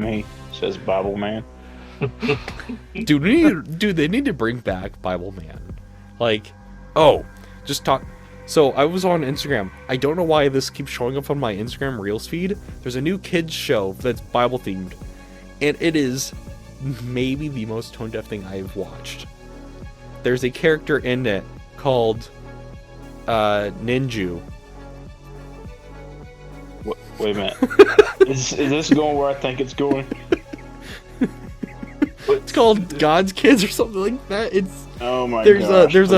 Me, says Bible Man. Dude, they need to bring back Bible Man. Like, oh, just talk. So I was on Instagram. I don't know why this keeps showing up on my Instagram Reels feed. There's a new kids show that's Bible themed, and it is maybe the most tone deaf thing I've watched. There's a character in it called Ninju. Wait a minute. Is this going where I think it's going? It's called God's Kids or something like that. It's Oh my gosh. there's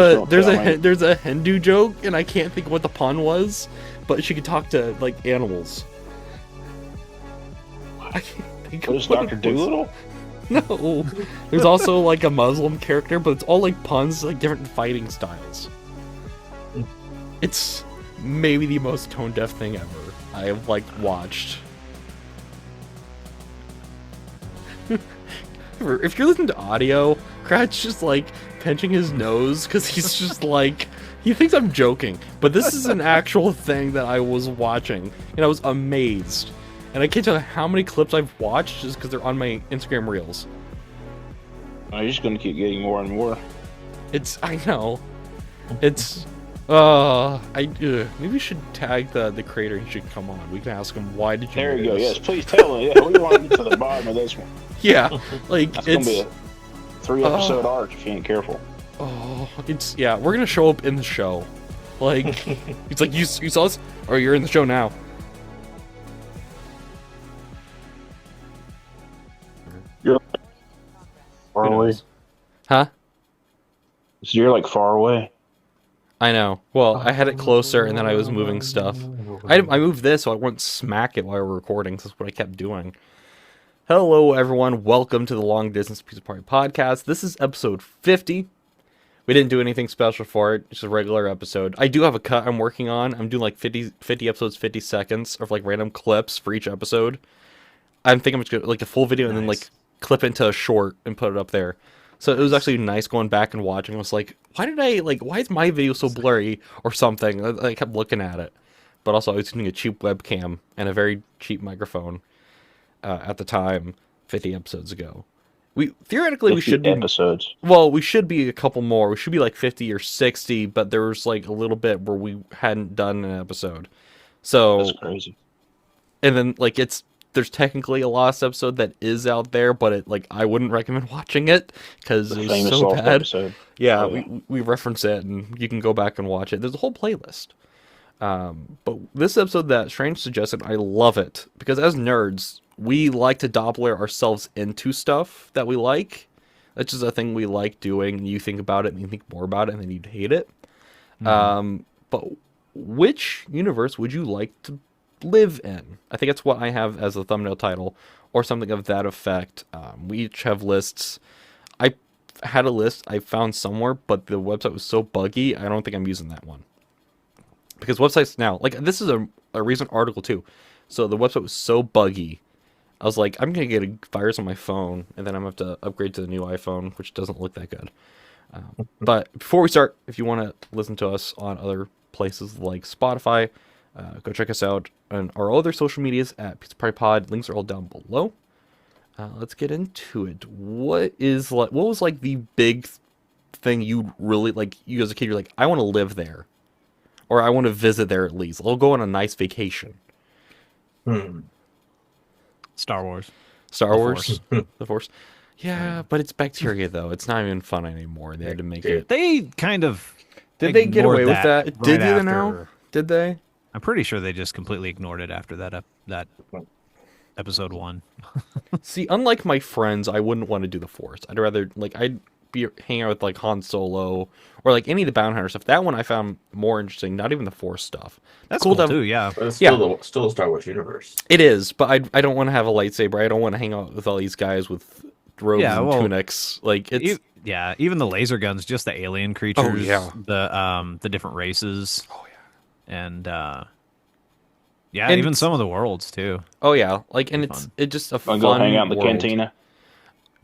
a Hindu joke, and I can't think of what the pun was, but she could talk to like animals. I can't think What of is what Dr. it was. Doolittle? No. There's also like a Muslim character, but it's all like puns, like different fighting styles. It's maybe the most tone deaf thing ever I have like watched. If you're listening to audio, Crad's just like pinching his nose because he's just like, he thinks I'm joking, but this is an actual thing that I was watching and I was amazed. And I can't tell you how many clips I've watched just because they're on my Instagram Reels. Oh, you're just going to keep getting more and more. I know. It's, maybe we should tag the creator. He should come on. We can ask him, why did you There do you go. this? Yes, please tell him. Yeah, we want to get to the bottom of this one. Yeah, like, That's going to be it's, a 3-episode arc if you ain't careful. yeah, we're gonna show up in the show. Like, it's like, you saw us? Or you're in the show now. You're far Who away. knows? Huh? So you're like far away. I know. Well, I had it closer, and then I was moving stuff. I moved this so I wouldn't smack it while we were recording, so that's what I kept doing. Hello, everyone. Welcome to the Long Distance Pizza Party Podcast. This is episode 50. We didn't do anything special for it. It's just a regular episode. I do have a cut I'm working on. I'm doing like 50 episodes, 50 seconds of like random clips for each episode. I'm thinking I'm just going to like a full video and then like clip into a short and put it up there. So it was actually nice going back and watching. I was like, why is my video so blurry or something? I kept looking at it. But also I was using a cheap webcam and a very cheap microphone at the time, 50 episodes ago. Theoretically we should be episodes. Well, we should be a couple more. We should be like 50 or 60, but there was like a little bit where we hadn't done an episode. So That's crazy. And then like there's technically a lost episode that is out there, but it like I wouldn't recommend watching it because it was so lost bad. episode. Yeah, we reference it and you can go back and watch it. There's a whole playlist. But this episode that Strange suggested, I love it because as nerds, we like to Doppler ourselves into stuff that we like. That's just a thing we like doing. And you think about it and you think more about it and then you'd hate it. But which universe would you like to live in? I think that's what I have as a thumbnail title or something of that effect. We each have lists. I had a list I found somewhere, but the website was so buggy, I don't think I'm using that one. Because websites now, like this is a recent article too. So the website was so buggy. I was like, I'm going to get a virus on my phone, and then I'm going to have to upgrade to the new iPhone, which doesn't look that good. But before we start, if you want to listen to us on other places like Spotify, go check us out on our other social medias at Pizza Party Pod. Links are all down below. Let's get into it. What was like the big thing you really, like, you as a kid, you're like, I want to live there. Or I want to visit there at least. I'll go on a nice vacation. Star Wars. Star Wars? The Force? Yeah, but it's bacteria, though. It's not even fun anymore. They had to make it... They kind of... Did they get away with that? Right Did they after. now? Did they? I'm pretty sure they just completely ignored it after that episode 1. See, unlike my friends, I wouldn't want to do the Force. I'd rather, like, I'd be hanging out with, like, Han Solo or, like, any of the Bounty Hunter stuff. That one I found more interesting, not even the Force stuff. That's cool, too, yeah. But it's still a Star Wars universe. It is, but I don't want to have a lightsaber. I don't want to hang out with all these guys with robes and tunics. Like, it's... even the laser guns, just the alien creatures. Oh, yeah. The different races. Oh, yeah. And, And even some of the worlds, too. Oh, yeah. Like, and Fun. it's just a I'll fun go hang out in the world. cantina.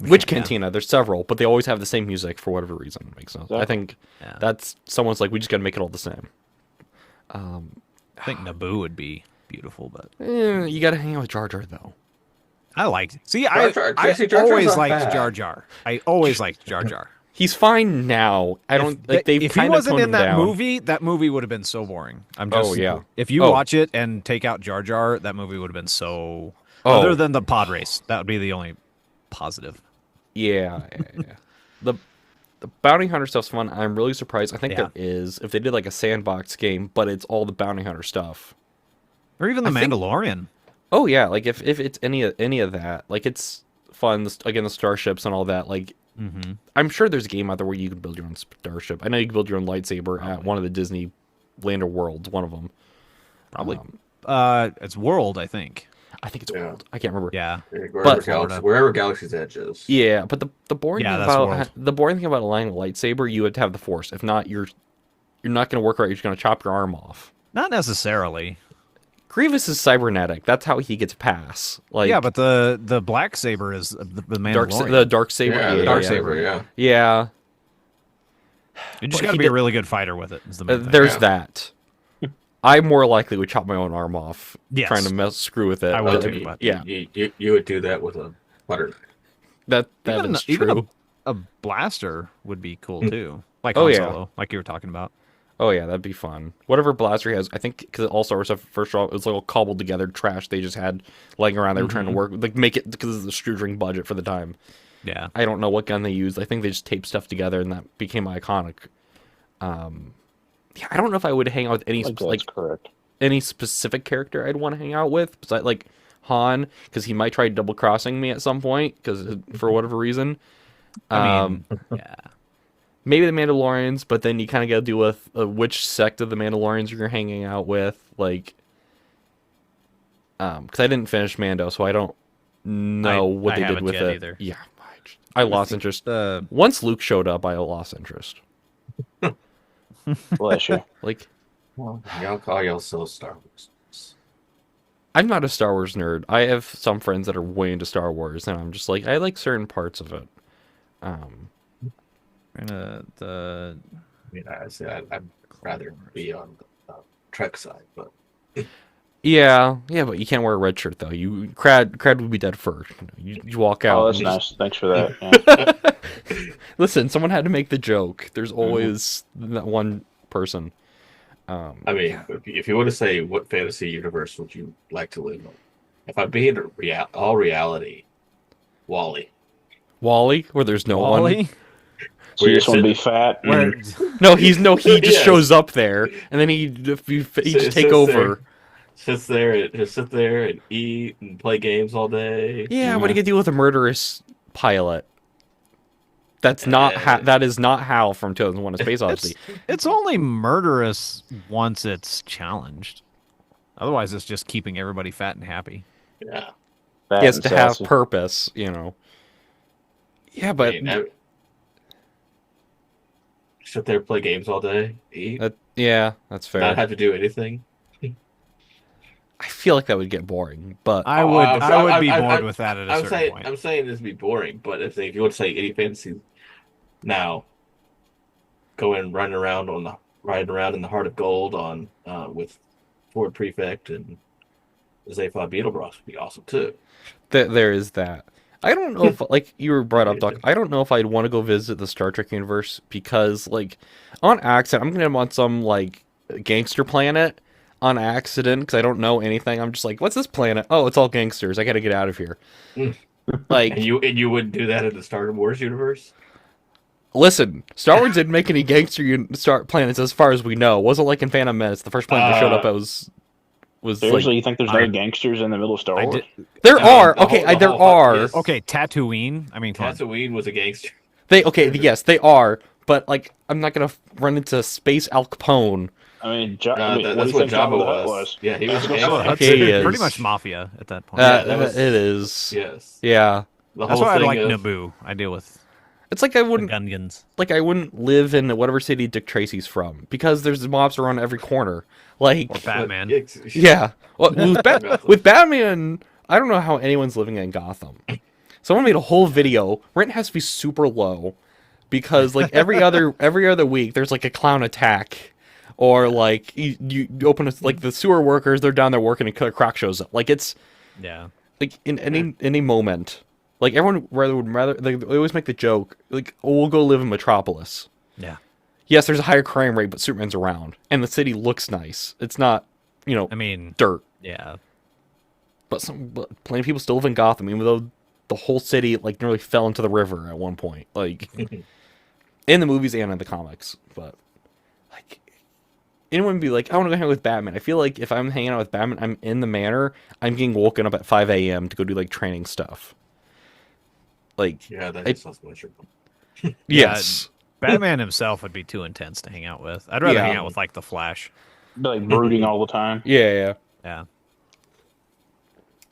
Which cantina? There's several, but they always have the same music for whatever reason. It makes sense. Exactly. I think that's someone's like, we just gotta make it all the same. I think Naboo would be beautiful, but You gotta hang out with Jar Jar though. I liked. See, Jar Jar- I Jesse, Jar Jar's always not liked bad. Jar Jar. I always liked Jar Jar. He's fine now. I don't like they've If he kind of wasn't toned in him that down. that movie would have been so boring. I'm just. Oh, yeah. If you Oh. watch it and take out Jar Jar, that movie would have been so. Oh. Other than the pod race, that would be the only positive. Yeah. the bounty hunter stuff's fun. I'm really surprised. I think Yeah. there is if they did like a sandbox game, but it's all the bounty hunter stuff. Or even the I think- Mandalorian. Oh yeah, like if it's any of that, like it's fun. Again, the starships and all that. Like Mm-hmm. I'm sure there's a game out there where you can build your own starship. I know you can build your own lightsaber at one of the Disney Land of Worlds, one of them. Probably. It's World, I think. I think it's Yeah. World. I can't remember. Yeah. Wherever Galaxy's Edge is. Yeah, but the boring Yeah, thing that's about World. the boring thing about aligning a lightsaber, you would have the Force. If not, you're not going to work right. You're just going to chop your arm off. Not necessarily. Grievous is cybernetic. That's how he gets pass. Like Yeah, but the black saber is the Mandalorian. the dark saber. Yeah, the dark saber. Yeah. Yeah. You just but got to he be did- a really good fighter with it. Is the main thing. There's Yeah. that. I more likely would chop my own arm off Yes. trying to screw with it. I would but- too, but- yeah, You would do that with a butter knife. that Even- is even true. a blaster would be cool too. Like Oh, Han yeah. Solo, like you were talking about. Oh yeah, that'd be fun. Whatever blaster he has, I think because All Star Wars stuff, first of all, it was like all cobbled together trash they just had laying around. They were trying to work like make it because of the shoestring budget for the time. Yeah. I don't know what gun they used. I think they just taped stuff together and that became iconic. Yeah, I don't know if I would hang out with any That's like correct. any specific character I'd want to hang out with. Besides, like Han, because he might try double crossing me at some point because for whatever reason. I mean, yeah. Maybe the Mandalorians, but then you kind of got to deal with which sect of the Mandalorians you're hanging out with, like, because I didn't finish Mando, so I don't know what I they did haven't with yet it. either. Yeah, I lost interest. The Once Luke showed up, I lost interest. Bless you. Like, Y'all call yourselves Star Wars. I'm not a Star Wars nerd. I have some friends that are way into Star Wars, and I'm just like, I like certain parts of it. the I mean, I'd rather be on the Trek side, but Yeah, but you can't wear a red shirt though. Crad would be dead first. You walk out. Oh, that's and nice. Thanks for that. Yeah. Listen, someone had to make the joke. There's always that one person. I mean, if you want to say what fantasy universe would you like to live in, if I'm being all reality, Wally. Wally, where there's no one. Wally. So you just want to be fat? Where No, he just Yes. shows up there, and then he just take sits over. Sits there and eat and play games all day. Yeah, what do you get to deal with a murderous pilot? That is not Hal from 2001: A Space Odyssey. it's only murderous once it's challenged. Otherwise, it's just keeping everybody fat and happy. Yeah. Fat He has and to have sassy. purpose, you know. Yeah, but Sit there, play games all day, eat, that's fair. not have to do anything. I feel like that would get boring, but I Oh, would I'm I would be I'm- bored I'm- with that at a I'm certain saying point. I'm saying this would be boring, but if you want to say any fantasy now, going riding around in the Heart of Gold on with Ford Prefect and Z5 Beetlebrox would be awesome too. there is that. I don't know if, like you were brought up, Doc, I don't know if I'd want to go visit the Star Trek universe because, like, on accident, I'm going to on some, like, gangster planet on accident because I don't know anything. I'm just like, what's this planet? Oh, it's all gangsters. I got to get out of here. Like, And you wouldn't do that in the Star Wars universe? listen, Star Wars didn't make any gangster planets as far as we know. It wasn't like in Phantom Menace. The first planet that showed up was Seriously, like, you think there's no gangsters in the middle of Star I Wars? did- there are. the Okay, whole- the there whole are. yes. Okay, Tatooine. I mean, come on. Tatooine was a gangster. Yes, they are. But, like, I'm not going to run into Space Al Capone. I mean, That's what what do you think Jabba Jabba the Hutt was. Yeah, he was a That's gangster. what- That's Okay, he pretty is. much mafia at that point. Yeah, that was- It is. Yes. Yeah. The That's whole why I thing like of- Naboo. I deal with It's like I the wouldn't Gungans. live in whatever city Dick Tracy's from because there's mobs around every corner. Like, Or Batman. yeah. Well, with Batman, I don't know how anyone's living in Gotham. Someone made a whole video. Rent has to be super low because, like, every other week there's like a clown attack, or like you open like the sewer workers, they're down there working and Croc shows up. Like, it's Yeah. like in any moment, like everyone would rather like, they always make the joke like, oh, we'll go live in Metropolis. Yeah. Yes, there's a higher crime rate, but Superman's around, and the city looks nice. It's not, I mean, dirt. yeah. But plenty of people still live in Gotham, even though the whole city like nearly fell into the river at one point, like in the movies and in the comics. But like, anyone would be like, I want to go hang out with Batman. I feel like if I'm hanging out with Batman, I'm in the manor. I'm getting woken up at 5 a.m. to go do like training stuff. Like, Yeah, that just sounds miserable. yes. Batman himself would be too intense to hang out with. I'd rather Yeah. hang out with like the Flash. Be like brooding all the time. Yeah. Yeah.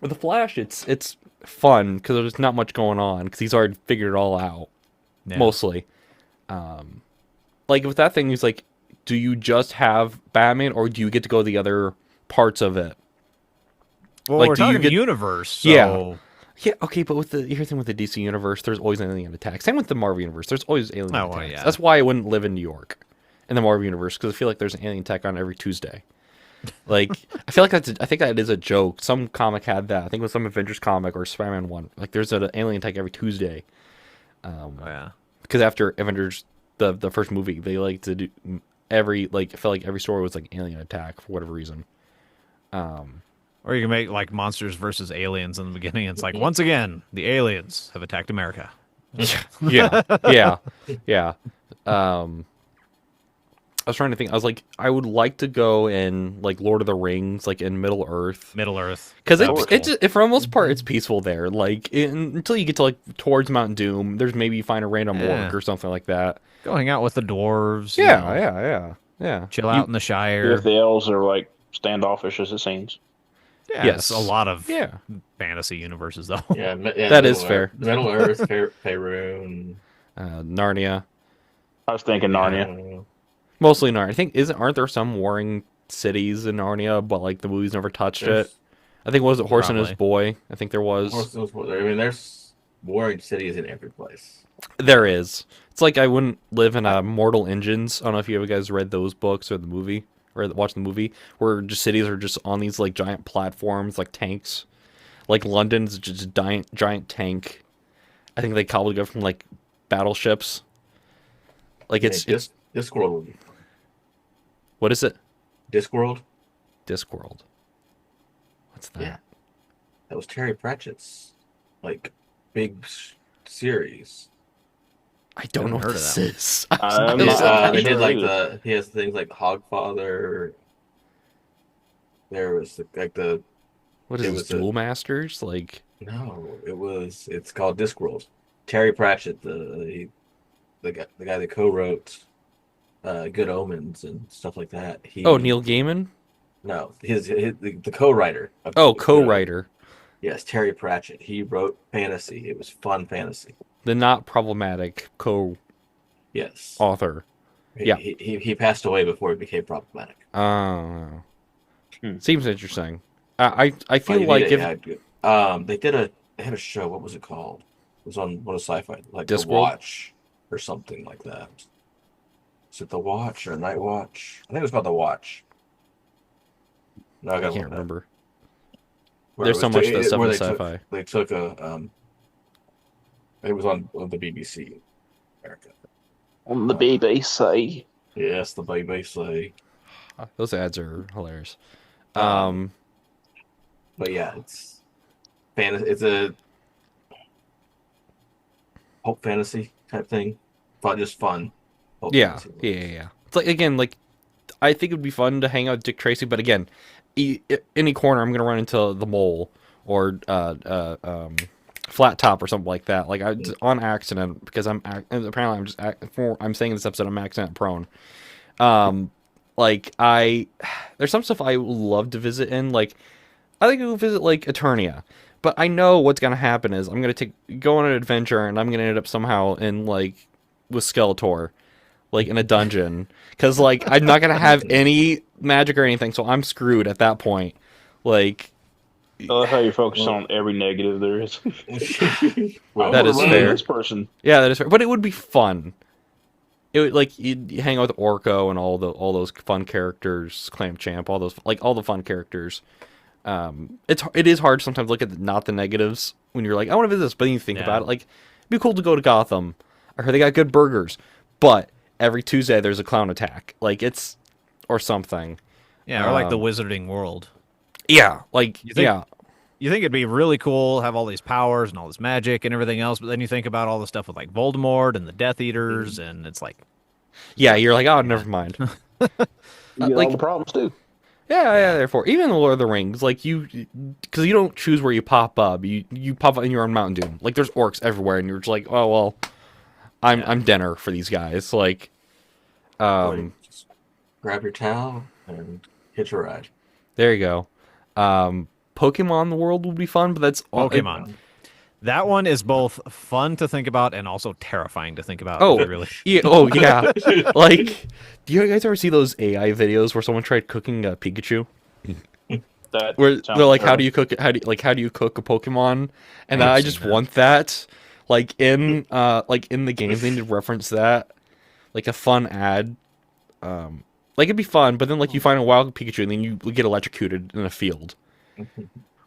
With the Flash, it's fun because there's not much going on because he's already figured it all out. Yeah. Mostly. Like with that thing, he's like, do you just have Batman or do you get to go to the other parts of it? Well, Like, we're do you talking get- universe. So... Yeah. Yeah, okay, but with here's the thing with the DC universe, there's always alien attacks. Same with the Marvel universe, there's always alien Oh, well, attacks. yeah. That's why I wouldn't live in New York in the Marvel universe because I feel like there's an alien attack on every Tuesday. Like, I feel like I think that is a joke. Some comic had that. I think it was some Avengers comic or Spider-Man one. Like, there's an alien attack every Tuesday. Oh, yeah. Because after Avengers, the first movie, they like to do it felt like every story was like alien attack for whatever reason. Or you can make like monsters versus aliens in the beginning. It's like, once again, the aliens have attacked America. Yeah. I was trying to think. I was like, I would like to go in like Lord of the Rings, like in Middle Earth, Middle Earth. because That was cool. for the most part it's peaceful there. Like until you get to like towards Mount Doom, there's maybe you find a random Yeah. orc or something like that. Go hang out with the dwarves. you Yeah, know, yeah. Chill out in the Shire. If the elves are like standoffish as it seems. Yeah, Yes. it's a lot of Yeah. fantasy universes, though. Yeah, That is fair. Middle Earth, Faerun. Narnia, I was thinking Narnia. mostly Narnia. I think aren't there some warring cities in Narnia, but like the movies never touched it. I think was it Horse and His Probably. Boy? I think there was. I mean, there's warring cities in every place. There is. It's like I wouldn't live in Mortal Engines. I don't know if you guys read those books or the movie or watched the movie, where just cities are just on these like giant platforms, like tanks. Like London's just a giant tank. I think they probably go from like battleships. Like it's Discworld would be fun. what is it? Discworld? Discworld. What's that? Yeah. That was Terry Pratchett's like big series. I don't know what Haven't heard of this that one. is. I'm It was- not- They did sure like either. he has things like Hogfather. There was the what is it this? was a- Duel Masters? Like no, it's called Discworld. Terry Pratchett, the guy that co-wrote Good Omens and stuff like that. Neil Gaiman? No, the co-writer. Of Oh, Good co-writer. Yes, Terry Pratchett. He wrote fantasy. It was fun fantasy. The not problematic co-author. Yes. Yeah. He passed away before it became problematic. Oh. Hmm. Seems interesting. I feel But like they if had a show. What was it called? It was on one of sci-fi, like The Discworld? Watch or something like that. Is it The Watch or Night Watch? I think it was called The Watch. No, I I gotta can't look it up. remember. Where There's it so was- much it- stuff where in they took- sci-fi. They took a it was on the BBC America. On the BBC. Yes, the BBC. Those ads are hilarious. But yeah, it's a hope fantasy type thing, but just fun. Hope Yeah. fantasy. It's like again, like I think it would be fun to hang out with Dick Tracy, but again, any corner I'm gonna run into the mole or flat top or something like that. Like on accident because apparently I'm saying in this episode I'm accident prone. There's some stuff I would love to visit in. Like I think we'll visit like Eternia. But I know what's gonna happen is I'm gonna go on an adventure and I'm gonna end up somehow in like with Skeletor, like in a dungeon, because like I'm not gonna have any magic or anything, so I'm screwed at that point. Like I love how you focus on every negative there is. Well, That is Run fair. This person. yeah, that is fair. But it would be fun. It would like you'd hang out with Orko and all those fun characters, Clam Champ, all the fun characters. it is hard sometimes to look at not the negatives when you're like, I want to visit this, but then you think Yeah. about it, like, it'd be cool to go to Gotham. I heard they got good burgers, but every Tuesday there's a clown attack, like it's or something. Yeah, or like the Wizarding World. Yeah, like You think- yeah, You think it'd be really cool, have all these powers and all this magic and everything else, but then you think about all the stuff with like Voldemort and the Death Eaters, and it's like, yeah. You're like, oh, never mind. You get like- all the problems too. Yeah. Therefore, even the Lord of the Rings, like because you don't choose where you pop up. You pop up and you're on Mountain Dew. Like there's orcs everywhere, and you're just like, oh well, I'm dinner for these guys. Like, Just grab your towel and hitch a ride. there you go. Pokemon the world would be fun, but that's all. Pokemon. That one is both fun to think about and also terrifying to think about. Oh, really. Yeah. Oh, yeah. Like, do you guys ever see those AI videos where someone tried cooking a Pikachu? That Where sounds they're like, "How terrible. do you cook it? How do you cook a Pokemon?" And I've I seen just that. want that. Like in the games, they need to reference that, like a fun ad. Like it'd be fun, but then like you find a wild Pikachu and then you get electrocuted in a field.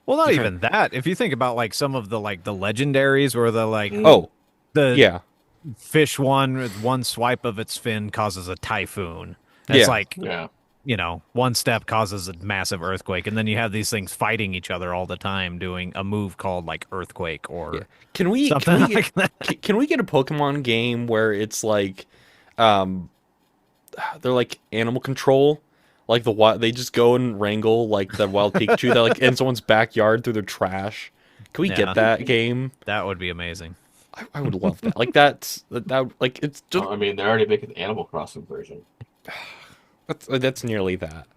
Well, not Okay. even that. If you think about like some of the like the legendaries where the like Oh, the yeah. fish one with one swipe of its fin causes a typhoon. It's Yeah. like, Yeah. you know, one step causes a massive earthquake, and then you have these things fighting each other all the time doing a move called like earthquake or Yeah. Can we something like that. can we get a Pokemon game where it's like, they're like animal control, like they just go and wrangle like the wild Pikachu that like in someone's backyard through their trash. Can we Yeah. get that game? That would be amazing. I would love that. Like that like it's just I mean, they're already making the Animal Crossing version. that's nearly that.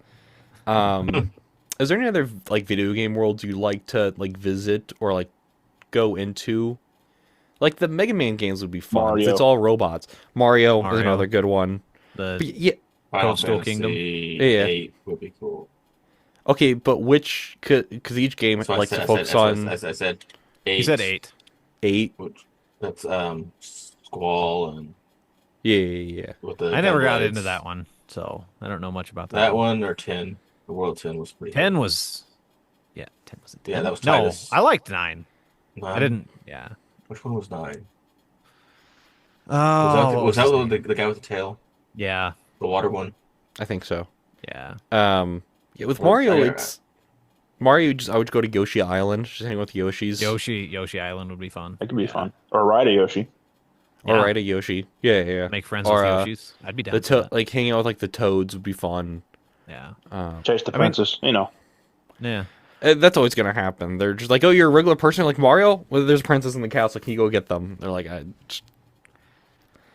Is there any other like video game worlds you like to like visit or like go into? Like the Mega Man games would be fun. 'Cause Mario. It's all robots. Mario is Mario. another good one. The But yeah, Final Coastal Fantasy Kingdom? Yeah. 8 would be cool. okay, but which because each game That's why likes to focus on as I said, 8. he said 8. 8. Which, that's Squall and Yeah. with the I never got Blades. into that one, so I don't know much about that. That one or 10. The World 10 was pretty. 10 was, yeah, 10 was it 10? Yeah, that was no. Titus. I liked 9. Good. I didn't. Yeah. Which one was 9? Oh, what Was that his the, name? the guy with the tail? Yeah. The water one? I think so. Yeah. Yeah, with Well, Mario, yeah. it's Mario. I would go to Yoshi Island, just hang with Yoshis. Yoshi Island would be fun. That could be fun. Or ride a Yoshi. Or Yeah. ride a Yoshi. Yeah. Make friends Or, with Yoshis. I'd be down The for that. like hanging out with like the Toads would be fun. Yeah. Chase the I mean- princess. You know. Yeah. That's always gonna happen. They're just like, oh, you're a regular person like Mario. Well, there's a princess in the castle. Can you go get them? They're like,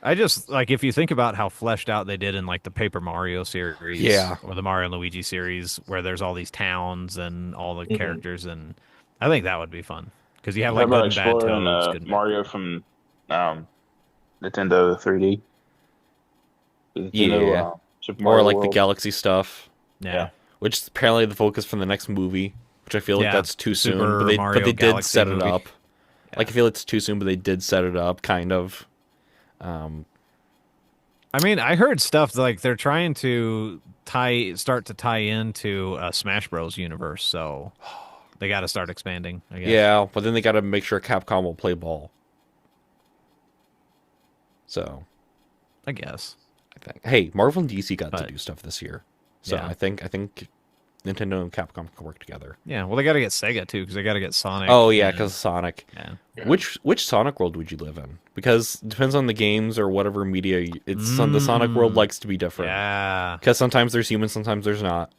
I just like if you think about how fleshed out they did in like the Paper Mario series, Yeah. or the Mario and Luigi series, where there's all these towns and all the Mhm. characters, and I think that would be fun because you have How like about good and bad exploring toads, good and bad- Mario from Nintendo 3D? The Nintendo, Yeah. Super or Mario like the World. Galaxy stuff, Yeah. which is apparently the focus for the next movie. Which I feel like Yeah, that's too soon. Super But Mario they did Galaxy set it movie. up. Like I feel it's too soon, but they did set it up, kind of. I mean, I heard stuff like they're trying to start to tie into Smash Bros. Universe, so they got to start expanding. I guess. Yeah, but then they got to make sure Capcom will play ball. So, I guess. I think. Hey, Marvel and DC got to But- do stuff this year, so Yeah. I think Nintendo and Capcom can work together. Yeah. Well, they got to get Sega too because they got to get Sonic. Oh yeah, and- because Sonic. yeah. Yeah. Which Sonic world would you live in? Because it depends on the games or whatever media. The Sonic world likes to be different. Yeah. Because sometimes there's humans, sometimes there's not.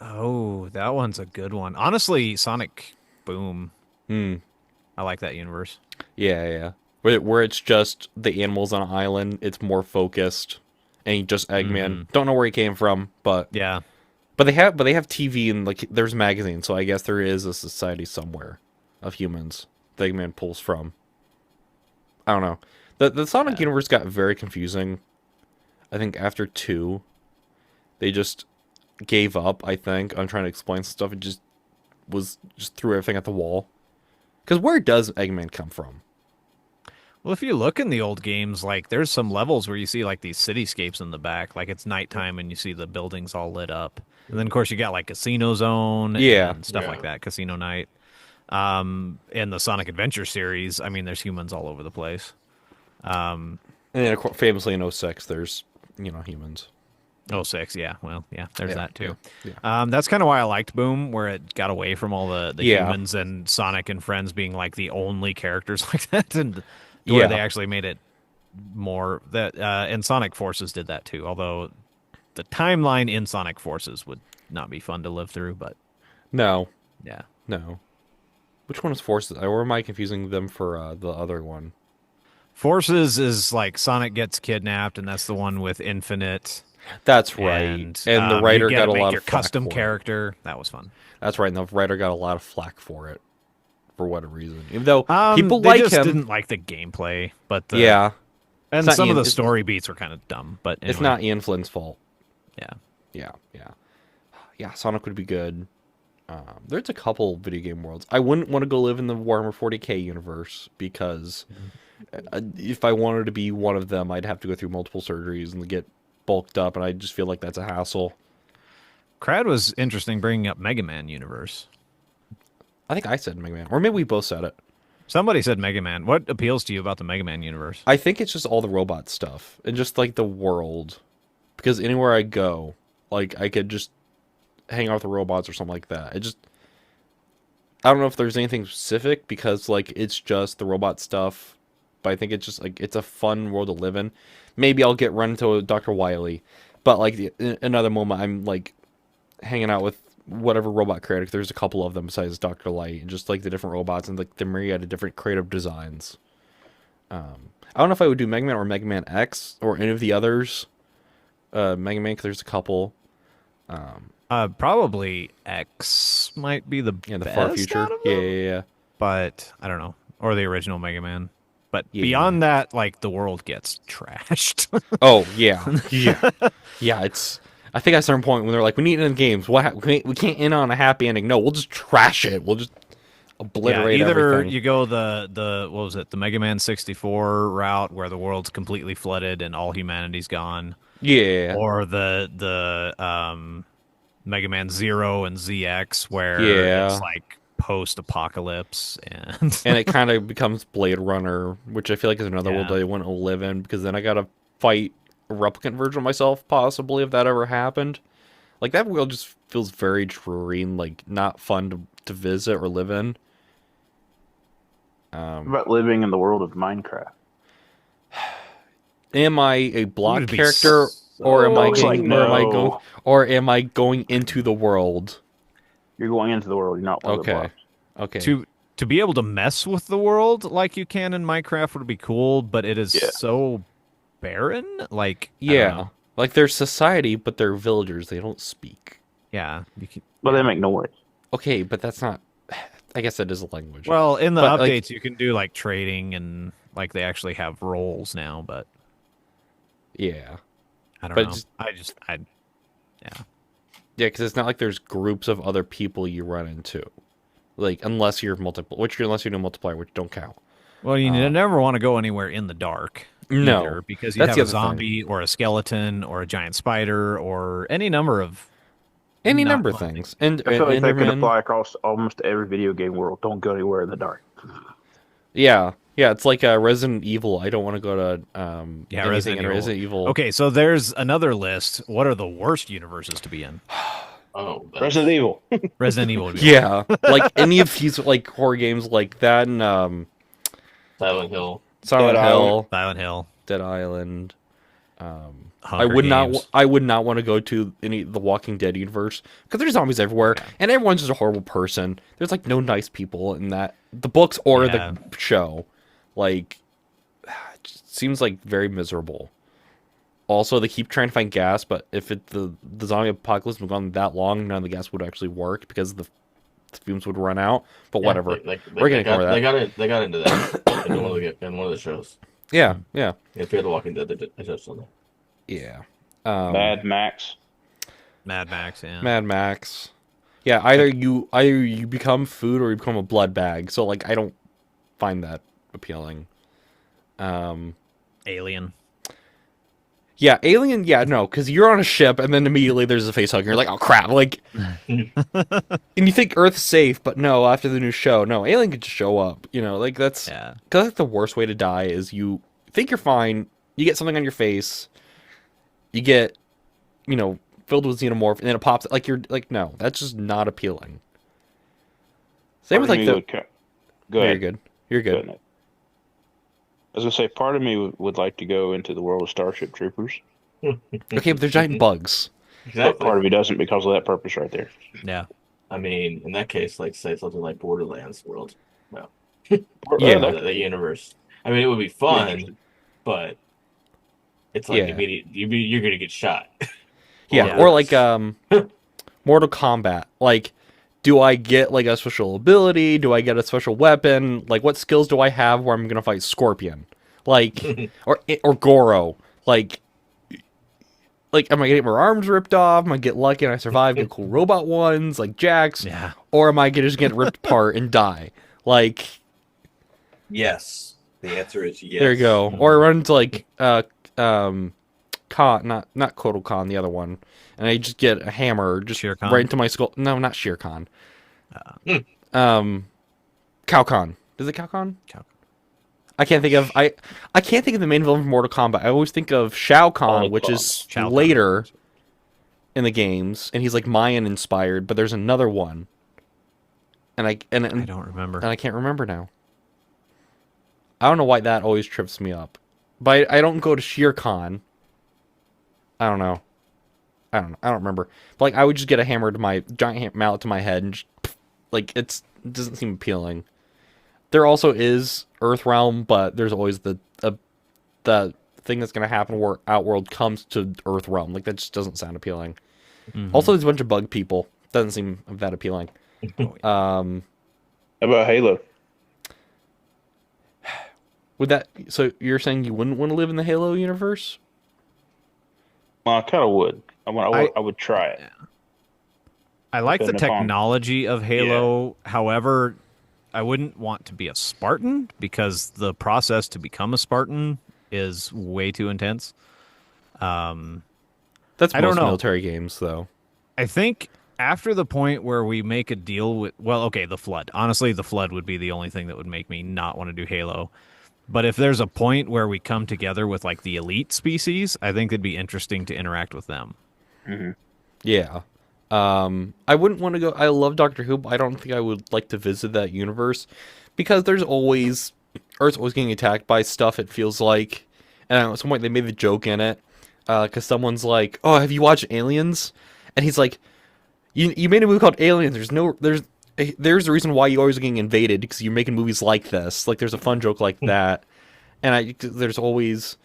Oh, that one's a good one. Honestly, Sonic Boom. Hmm. I like that universe. Yeah. Where it's just the animals on an island. It's more focused, and you just Eggman. Don't know where he came from, but Yeah. they have TV and like there's magazines. So I guess there is a society somewhere of humans that Eggman pulls from. I don't know. The Sonic universe got very confusing. I think after 2, they just gave up. I think on trying to explain some stuff. It just threw everything at the wall. Because where does Eggman come from? Well, if you look in the old games, like there's some levels where you see like these cityscapes in the back, like it's nighttime and you see the buildings all lit up. And then, of course, you got like Casino Zone Yeah. and stuff like that, Casino Night. In the Sonic Adventure series, I mean, there's humans all over the place. And then, of course, famously in '06, there's, humans. Oh, 06, yeah. Well, yeah, there's that too. Yeah. That's kind of why I liked Boom, where it got away from all the Yeah. humans and Sonic and friends being like the only characters like that, and where they actually made it more that. And Sonic Forces did that too, although the timeline in Sonic Forces would not be fun to live through. But No. yeah, No. Which one is Forces? Or am I confusing them for the other one? Forces is like Sonic gets kidnapped, and that's the one with Infinite. That's right. And the writer you got a make lot your of flack custom for it. character. That was fun. That's right. And the writer got a lot of flack for it, for whatever reason. Even though They people like just him. didn't like the gameplay, but Yeah. and not some of Ian- the it's- story beats were kind of dumb. But anyway, It's not Ian Flynn's fault. Yeah, Yeah, Sonic would be good. There's a couple video game worlds. I wouldn't want to go live in the Warhammer 40k universe because if I wanted to be one of them, I'd have to go through multiple surgeries and get bulked up, and I just feel like that's a hassle. Crad was interesting bringing up Mega Man universe. I think I said Mega Man, or maybe we both said it. Somebody said Mega Man. What appeals to you about the Mega Man universe? I think it's just all the robot stuff and just like the world, because anywhere I go, like I could just hang out with the robots or something like that. I don't know if there's anything specific because like it's just the robot stuff, but I think it's just like it's a fun world to live in. Maybe I'll get run into Dr. Wily, but like in another moment I'm like hanging out with whatever robot creator. There's a couple of them besides Dr. Light, and just like the different robots and like the myriad of different creative designs. I don't know if I would do Mega Man or Mega Man X or any of the others. Mega Man, because there's a couple. Probably X might be the In the best far future. out of Yeah, them, yeah. but I don't know, or the original Mega Man. But Yeah. beyond that, like the world gets trashed. Oh, yeah. Yeah. Yeah, it's... I think at a certain point when they're like, we need to end games. We can't end on a happy ending. No, we'll just trash it. We'll just obliterate either everything. you go the what was it, the Mega Man 64 route where the world's completely flooded and all humanity's gone, Yeah. or the Mega Man 0 and ZX where Yeah. it's like post-apocalypse and And it kind of becomes Blade Runner, which I feel like is another world Yeah. I want to live in, because then I gotta fight a replicant version of myself, possibly, if that ever happened. Like, that world just feels very dreary and, like, not fun to visit or live in. What about living in the world of Minecraft? Am I a block Would be character, or am I Looks going, like or am I no. going, or am I going into the world? You're going into the world. You're not one of the Okay. blocks. Okay. to be able to mess with the world like you can in Minecraft would be cool, but it is Yeah. so barren. Like I don't Yeah. know. Like, they're society, but they're villagers. They don't speak. Yeah. You can, But they make noise. Okay, but that's not... I guess that is a language. well, in the But, like- updates, you can do like trading and like they actually have roles now. But Yeah. I don't But know. just- I Yeah, because it's not like there's groups of other people you run into. Like, unless you're unless you do multiplayer, which don't count. well, you never want to go anywhere in the dark. No, either, because you that's have the a other thing. zombie or a skeleton or a giant spider or any number of Any not number of fun things. And I feel like that could Enderman- apply across almost every video game world. Don't go anywhere in the dark. Yeah, it's like Resident Evil. I don't want to go to anything Resident in Evil. Resident Evil. Okay, so there's another list. What are the worst universes to be in? Oh, that's- Resident Evil. Resident Evil would be Yeah, like any of these like horror games like that, and Silent Hill. Silent Dead Hill, Silent Hill. Dead Island. I Hunger would not. Games. I would not want to go to any the Walking Dead universe because there's zombies everywhere, and everyone's just a horrible person. There's like no nice people in that the books or Yeah. the show. Like, it just seems like very miserable. Also, they keep trying to find gas, but if the zombie apocalypse had gone that long, none of the gas would actually work because the fumes would run out. But whatever. We're gonna ignore that. They got into that in one of the shows. Yeah. Yeah, Fear the Walking Dead. They touched on that. Yeah. Mad Max. Mad Max, yeah. Mad Max. Yeah, either you become food or you become a blood bag. So like I don't find that appealing. Alien. Yeah, Alien, yeah, no, because you're on a ship and then immediately there's a face hugger. You're like, oh crap, like, and you think Earth's safe, but no, after the new show, no, Alien could just show up. You know, like that's because like the worst way to die is you think you're fine, you get something on your face, you get, you know, filled with xenomorph, and then it pops like you're like, no, that's just not appealing. Same with like the. Go ahead. You're good. You're good. I was gonna say, part of me would like to go into the world of Starship Troopers. Okay, but they're giant bugs. But part of me doesn't because of that purpose right there. Yeah. I mean, in that case, like say something like Borderlands world. Well, Yeah. the universe. I mean, it would be fun, but it's like immediate. You're gonna get shot. Yeah, or like Mortal Kombat. Like, do I get like a special ability? Do I get a special weapon? Like, what skills do I have where I'm gonna fight Scorpion? Like, or Goro? Like, am I getting my arms ripped off? Am I get lucky and I survive? Get cool robot ones like Jax? Yeah. Or am I gonna just get ripped apart and die? Like, yes. The answer is yes. there you go. Or run into like Khan, not Kotal Khan, the other one, and I just get a hammer just Shere Khan? right into my skull. No, not Shere Khan. Cow Khan. Is it Cow Khan? Cow. I can't think of I can't think of the main villain from Mortal Kombat. I always think of Shao Kahn, which is Shao Kahn. later in the games, and he's like Mayan inspired. But there's another one, and I don't remember, and I can't remember now. I don't know why that always trips me up, but I don't go to Shere Khan. I don't know. I don't remember. But like, I would just get a hammer to my giant mallet to my head, and just, like it doesn't seem appealing. There also is Earthrealm, but there's always the thing that's gonna happen where Outworld comes to Earthrealm. Like that just doesn't sound appealing. Mm-hmm. Also, there's a bunch of bug people. Doesn't seem that appealing. How about Halo? Would that? So you're saying you wouldn't want to live in the Halo universe? Well, I kind of would. I would try it. I like the Depending upon- technology of Halo. However, I wouldn't want to be a Spartan because the process to become a Spartan is way too intense. That's I don't most know. military games, though. I think after the point where we make a deal with, well, okay, the Flood. Honestly, the Flood would be the only thing that would make me not want to do Halo. But if there's a point where we come together with like the elite species, I think it'd be interesting to interact with them. Mm-hmm. Yeah. I wouldn't want to go. I love Doctor Who, but I don't think I would like to visit that universe because there's always Earth's always getting attacked by stuff. It feels like, and at some point they made the joke in it because someone's like, "Oh, have you watched Aliens?" And he's like, "You made a movie called Aliens. There's a reason why you always getting invaded because you're making movies like this. Like there's a fun joke like that, and there's always."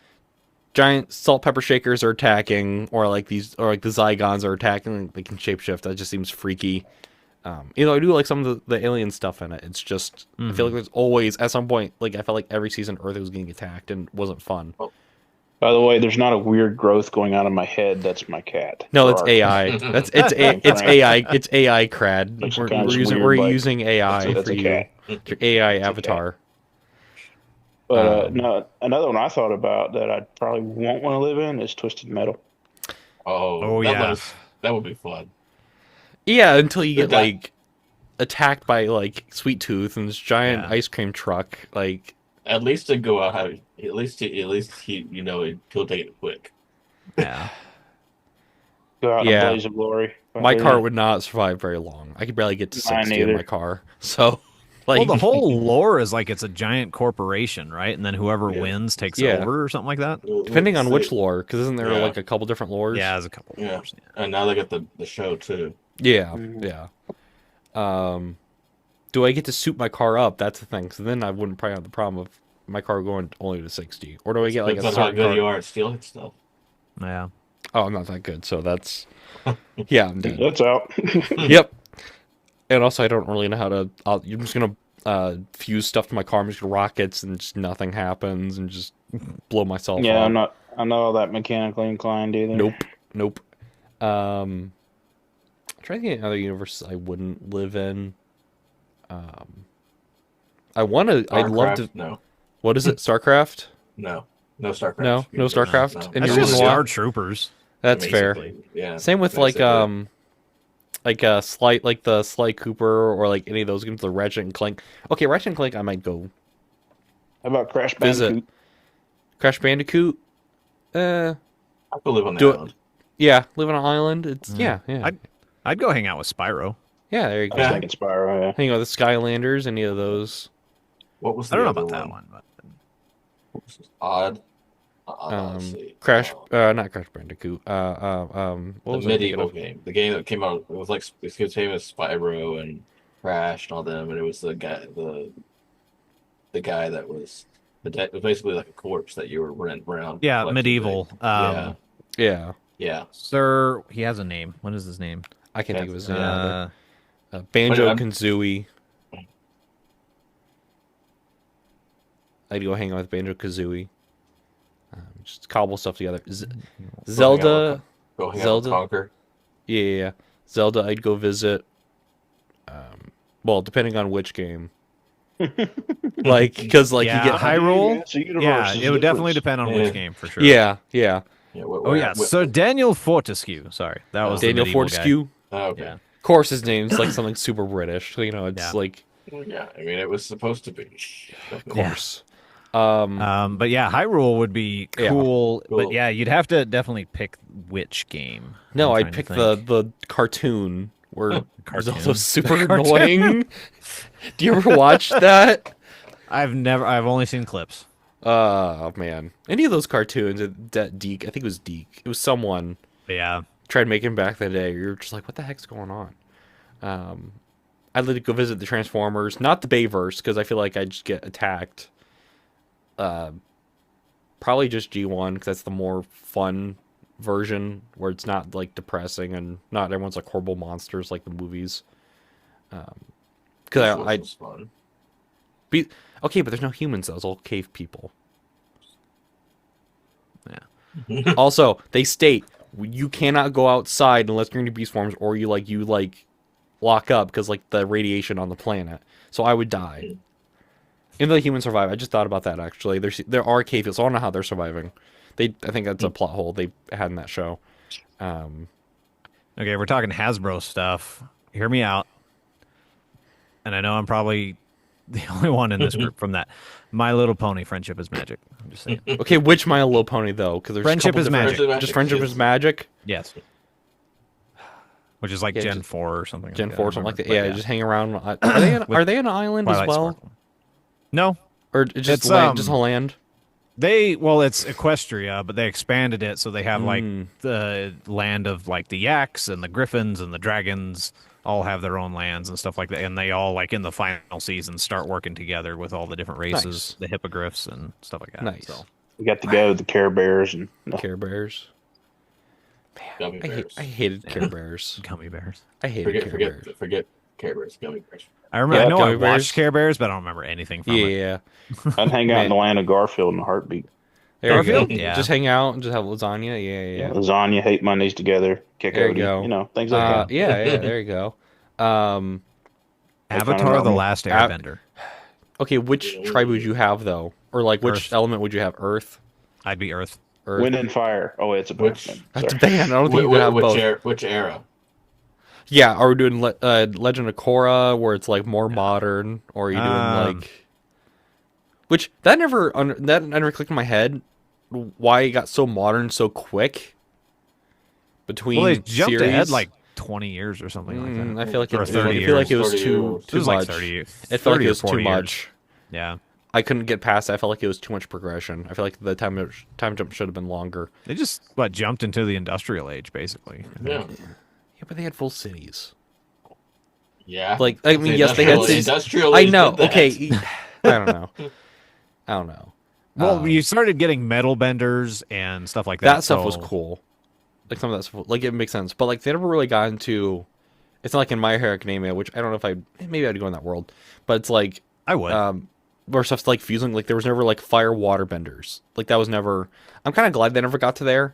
Giant salt pepper shakers are attacking, or like the Zygons are attacking. They can shapeshift. That just seems freaky. I do like some of the alien stuff in it. It's just I feel like there's always at some point like I felt like every season Earth was getting attacked and wasn't fun. By the way, there's not a weird growth going on in my head. That's my cat. No, it's AI. It's AI. It's AI. Crad. We're using AI that's for a you. cat. It's your AI avatar. But no, another one I thought about that I probably won't want to live in is Twisted Metal. Oh yeah, that would be fun. Yeah, until you get like attacked by like Sweet Tooth and this giant ice cream truck. Like at least to go out, at least he he'll take it quick. Yeah. Go out in a blaze of glory. My car would not survive very long. I could barely get to 60 in my car. So. Like, well, the whole lore is like it's a giant corporation, right? And then whoever wins takes over or something like that. Depending on which lore, because isn't there like a couple different lores? Yeah, there's a couple. Yeah, and now they got the show too. Yeah, do I get to soup my car up? That's the thing. So then I wouldn't probably have the problem of my car going only to 60, or do I get like a certain how good car? you are at stealing stuff? Yeah. Oh, I'm not that good. So that's I'm dead. That's out. Yep. And also, I don't really know how to. I'm just gonna fuse stuff to my car. I'm just gonna rockets, and just nothing happens, and just blow myself. Yeah, up. I'm not all that mechanically inclined either. Nope. I'm trying to think of other universes I wouldn't live in. I want to. I'd love to. No. What is it? StarCraft? No. No StarCraft. No StarCraft. No. And That's your just reason why? Star Troopers. That's fair. Basically, yeah. Same with basically. like a Sly, like the Sly Cooper, or like any of those games, the Ratchet and Clank. Okay, Ratchet and Clank, I might go How about Crash visit. Bandicoot? Crash Bandicoot. I could live on the Do it. island. Yeah, live on an island. It's yeah. I'd go hang out with Spyro. Yeah, there you I was go. thinking Spyro. Yeah. Hang on, the Skylanders, any of those. What was I the don't know other about that one, but What was this? Odd. Let's see. Crash, Oh, not Crash Bandicoot. What the was I thinking medieval of? game. The game that came out. It was like it's famous Spyro and Crash and all them, and it was the guy that was it was basically like a corpse that you were running around. yeah, collecting medieval. things. Yeah, Yeah, yeah. Sir, he has a name. What is his name? I can't think of his name. Uh, Banjo I'm- Kazooie. I'd go hang out with Banjo Kazooie. Just cobble stuff together. Zelda. Go hang out Zelda? with Conker. Yeah. Zelda, I'd go visit. Well, depending on which game. Like, because like Yeah, you get Hyrule. It's a universe, Yeah, it's it would definitely different. depend on Yeah. which game for sure. Yeah. Yeah. Oh yeah, Sir Daniel Fortescue. Sorry, that was the Daniel medieval guy. Fortescue. Oh, okay. Yeah. Of course, his name's like something super British. You know, it's Yeah. like, Well, yeah, I mean, it was supposed to be. of course. But yeah, Hyrule would be Yeah. cool. Cool. But yeah, you'd have to definitely pick which game. No, I'm I'd trying to pick think. the cartoon where Cartoon. Zelda's super The cartoon. annoying. Do you ever watch that? I've only seen clips. Oh man, any of those cartoons that Deke, I think it was Deke. It was someone But yeah, tried making back the day. You're just like, what the heck's going on? I'd like to go visit the Transformers, not the Bayverse, because I feel like I'd just get attacked. Probably just G1, because that's the more fun version where it's not like depressing and not everyone's like horrible monsters like the movies. Because I was fun. be okay, but there's no humans though. It's all cave people. Yeah. Also, they state you cannot go outside unless you're into beast forms or you lock up because like the radiation on the planet. So I would die. Even though humans survive, I just thought about that actually. There are cave people, so I don't know how they're surviving. I think that's a plot hole they had in that show. okay, we're talking Hasbro stuff. Hear me out. And I know I'm probably the only one in this group from that. My Little Pony: Friendship is Magic. I'm just saying. Okay, which My Little Pony though? Because there's a Friendship couple is different- Magic. Just Friendship is Magic. Yes. Which is like Yeah, Gen just 4 or something. Gen like 4 that, I something like that. remember. Yeah, But just hang around. Are they an island as Twilight well, Sparkle. No, or just It's, just a land? it's Equestria, but they expanded it so they have like Mm. the land of like the yaks and the griffins and the dragons all have their own lands and stuff like that, and they all like in the final season start working together with all the different races, Nice. the hippogriffs and stuff like that. Nice. So. We got to go with the Care Bears and Care Bears. Gummy bears. I hated Care Bears. Gummy bears. I hated Care Bears. Forget Care Bears. Gummy bears. I remember. Yeah, I know I Gummy Bears. watched Care Bears, but I don't remember anything from it. Yeah, I'd hang out Man. in the land of Garfield in a heartbeat. there you go. Garfield? Yeah. Just hang out and just have lasagna. Yeah. Lasagna, hate Mondays together, kick There you Odie, go. you know, things like that. Yeah. There you go. They found Avatar: out The me. Last Airbender. Okay, which tribe would you have though, or like which Earth. element would you have? Earth. I'd be Earth. Earth. Wind and Fire. Oh, it's a Which- Batman. That's Sorry. bad. I don't think you could have both. Which era? Yeah, are we doing Legend of Korra, where it's like more modern, or are you doing like, which that never clicked in my head, why it got so modern so quick. Between Well, they jumped series. ahead like 20 years or something like that. I feel like Or I 30 feel like it was 30 too years. It too was much. like 30. It felt like 30 it or was too 40 years. much. Yeah. I couldn't get past it. I felt like it was too much progression. I feel like the time jump should have been longer. They just jumped into the industrial age basically. Yeah. Yeah, but they had full cities. Yeah. Like, I mean, The yes, they had industrial- cities. industrial I age know. did that. Okay, I don't know. Well, you started getting metal benders and stuff like that. That stuff was so- cool. Like some of that stuff, like it makes sense. But like they never really got into. It's not like in My Hero Academia, which I don't know if maybe I'd go in that world, but it's like I would. where stuff's like fusing. Like there was never like fire water benders. Like that was never. I'm kind of glad they never got to there.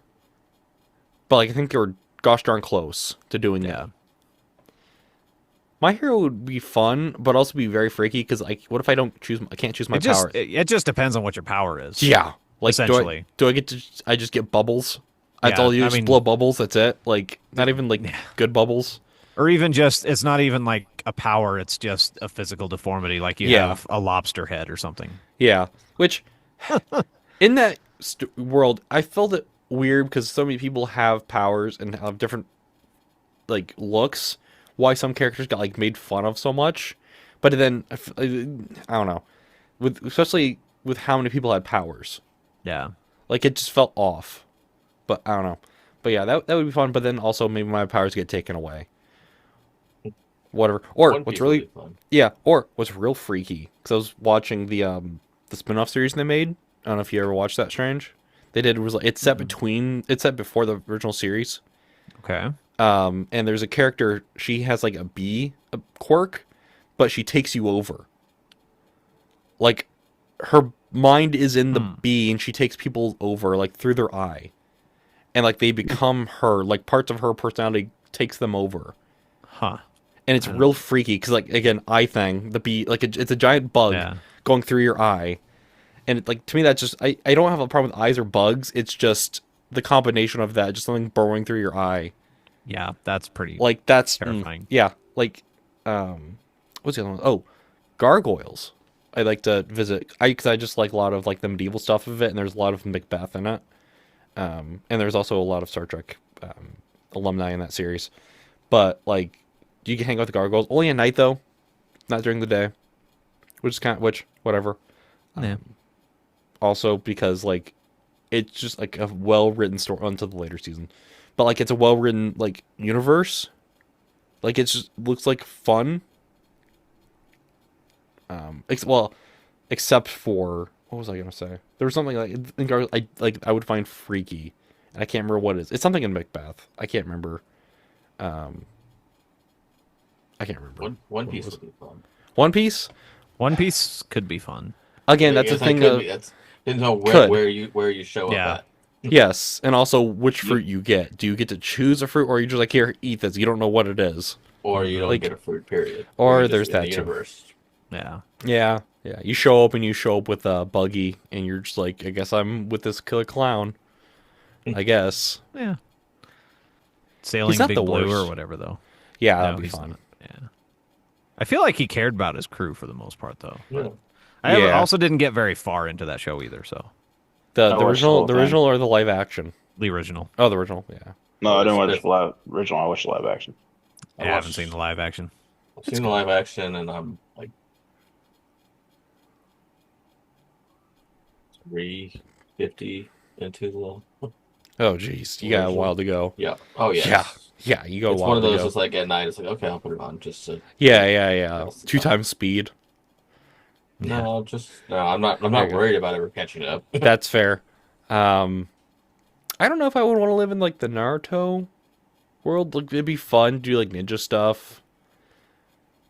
But like I think they were gosh darn close to doing Yeah. it. My Hero would be fun, but also be very freaky because like, what if I can't choose my It just power? it just depends on what your power is. Yeah, Like, Essentially. do I get to? I just get bubbles. That's Yeah, all you I just mean- blow bubbles. That's it. Like, not even like good bubbles. Or even just, it's not even like a power, it's just a physical deformity, like you Yeah. have a lobster head or something. Yeah, which in that world, I felt it weird because so many people have powers and have different like looks. Why some characters got like made fun of so much, but then I don't know, with especially with how many people had powers, Yeah. like it just felt off. But I don't know. But yeah, that would be fun. But then also maybe my powers get taken away. Whatever. Or One what's Piece would really be fun. yeah, or what's real freaky because I was watching the spin-off series they made. I don't know if you ever watched that. Strange. They did was it's set before the original series. Okay. And there's a character, she has like a quirk, but she takes you over. Like her mind is in the bee and she takes people over like through their eye. And like they become her, like parts of her personality takes them over. Huh. And it's real freaky because, like, again, eye thing, the bee, like, it's a giant bug going through your eye. And, like, to me, that's just, I don't have a problem with eyes or bugs. It's just the combination of that, just something burrowing through your eye. Yeah, that's pretty Like, that's terrifying. Yeah. Like, what's the other one? Oh, gargoyles. I like to visit, because I just like a lot of, like, the medieval stuff of it, and there's a lot of Macbeth in it. And there's also a lot of Star Trek alumni in that series. But, like, you can hang out with the gargoyles. Only at night, though. Not during the day. Whatever. Yeah. Also, because, like, it's just, like, a well-written story until the later season. But, like, it's a well-written, like, universe. Like, it just looks like fun. Except for... What was I going to say? There was something, like, I would find freaky. And I can't remember what it is. It's something in Macbeth. I can't remember. I can't remember. One Piece would be fun. One Piece? One Piece could be fun. Again, that's the thing. Depends on where you show Yeah. up at. Yes, and also which fruit you get. Do you get to choose a fruit, or are you just like, here, eat this? You don't know what it is. Or you don't Like- get a fruit, period. or You're just there's in that the too. universe. Yeah. Yeah. You show up with a buggy, and you're just like, I guess I'm with this killer clown. I guess. Yeah. Sailing not Big the Blue worst. or whatever, though. Yeah, No, that'd be he's fun. not. Yeah. I feel like he cared about his crew for the most part, though. Yeah. I also didn't get very far into that show either, so. The I watched the original, whole the thing. original or the live action? The original. Oh, the original. Yeah. No, I didn't watch It's- the live original. I watched the live action. I haven't seen the live action. I've seen the live action, and I'm like 350 into the. Oh, jeez, you got a while to go. Yeah. Oh yeah. Yeah, you go. It's a while one of to those. go. It's like at night. It's like, okay, I'll put it on just to. Yeah. That's the 2 time. times speed. No, I'm not There you go. worried about ever catching up. That's fair. I don't know if I would want to live in like the Naruto world. Like, it'd be fun to do like ninja stuff,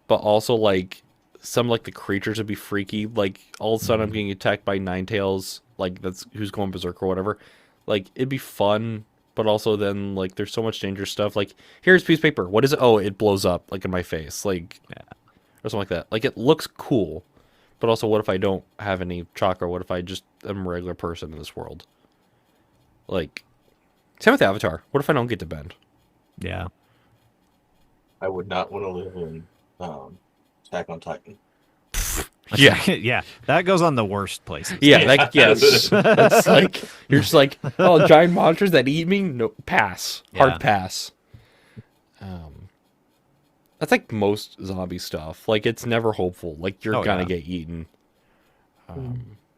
but also like some like the creatures would be freaky. Like all of a sudden I'm getting attacked by Ninetales. Like that's who's going berserk or whatever. Like it'd be fun, but also then like there's so much dangerous stuff. Like here's a piece of paper. What is it? Oh, it blows up like in my face. Like or something like that. Like it looks cool, but also what if I don't have any chakra? What if I just am a regular person in this world? Like, same with Avatar. What if I don't get to bend? Yeah. I would not want to live in Attack on Titan. Yeah. Yeah. That goes on the worst places. Yeah, like, yes. That's like, you're just like, oh, giant monsters that eat me? No, pass. Hard Yeah. pass. That's like most zombie stuff. Like, it's never hopeful. Like, you're gonna get eaten.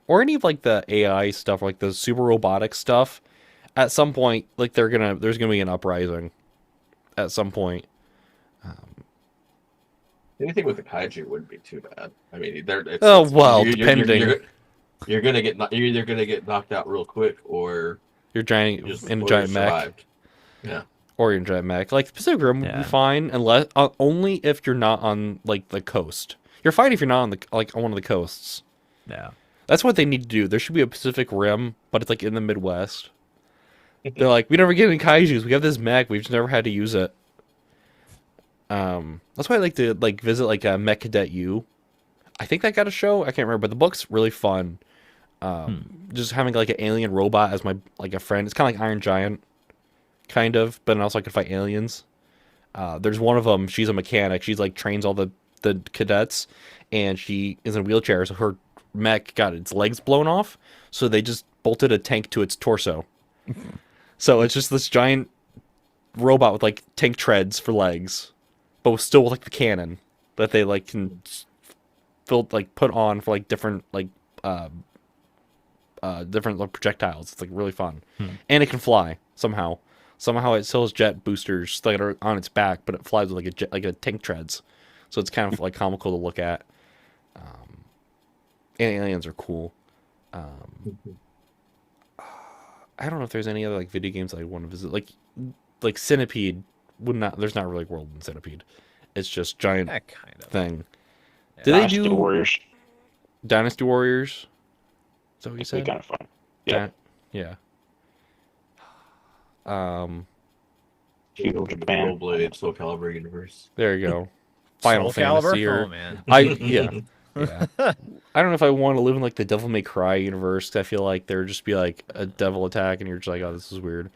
Or any of, like, the AI stuff, like the super robotic stuff. At some point, like, there's gonna be an uprising. At some point. Anything with the kaiju wouldn't be too bad. I mean, depending. You're either gonna get knocked out real quick, or You're giant just in a or giant you mech. survived. Yeah. Or you're in giant mech. Like Pacific Rim would be fine, unless only if you're not on like the coast. You're fine if you're not on on one of the coasts. Yeah. That's what they need to do. There should be a Pacific Rim, but it's like in the Midwest. They're like, we never get any kaijus. We have this mech. We've just never had to use it. That's why I like to visit Mech Cadet U. I think that got a show. I can't remember, but the book's really fun. Just having like an alien robot as my like a friend. It's kind of like Iron Giant, kind of, but also I could fight aliens. There's one of them. She's a mechanic. She's like trains all the cadets, and she is in a wheelchair. So her mech got its legs blown off. So they just bolted a tank to its torso. So it's just this giant robot with like tank treads for legs, but with still with like the cannon that they like can put on for like different like different like, projectiles. It's like really fun, and it can fly somehow. Somehow it still has jet boosters that are on its back, but it flies with like a tank treads. So it's kind of like comical to look at. And aliens are cool. I don't know if there's any other like video games I want to visit. Like Centipede would not. There's not really world in Centipede. It's just giant That kind of thing. Yeah. Do they Dynasty do Warriors? Dynasty Warriors? Is that what you It'd be said? kind of fun. Yeah. Yeah. Feudal Japan. Rollblade, Soul Calibur universe. There you go. Final Soul Calibur? Fantasy or Oh man. yeah. I don't know if I want to live in like the Devil May Cry universe. 'Cause I feel like there would just be like a devil attack, and you're just like, oh, this is weird.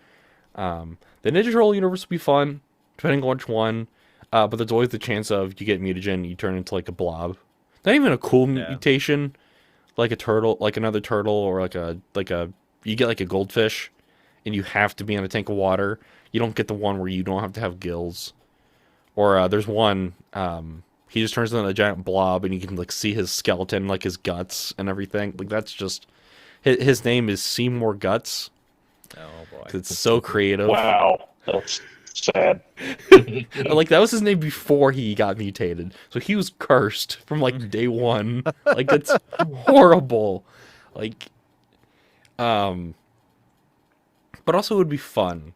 The Ninja Turtle universe would be fun, depending on which one. But there's always the chance of you get mutagen, you turn into like a blob. Not even a cool mutation, like a turtle, like another turtle, or like a you get like a goldfish, and you have to be in a tank of water. You don't get the one where you don't have to have gills. Or there's one, he just turns into a giant blob, and you can like see his skeleton, like his guts and everything. Like that's just his name is Seymour Guts. Oh boy. 'Cause it's so creative. Wow, that's sad. Like that was his name before he got mutated, so he was cursed from like day one. Like it's horrible. Like, but also it would be fun.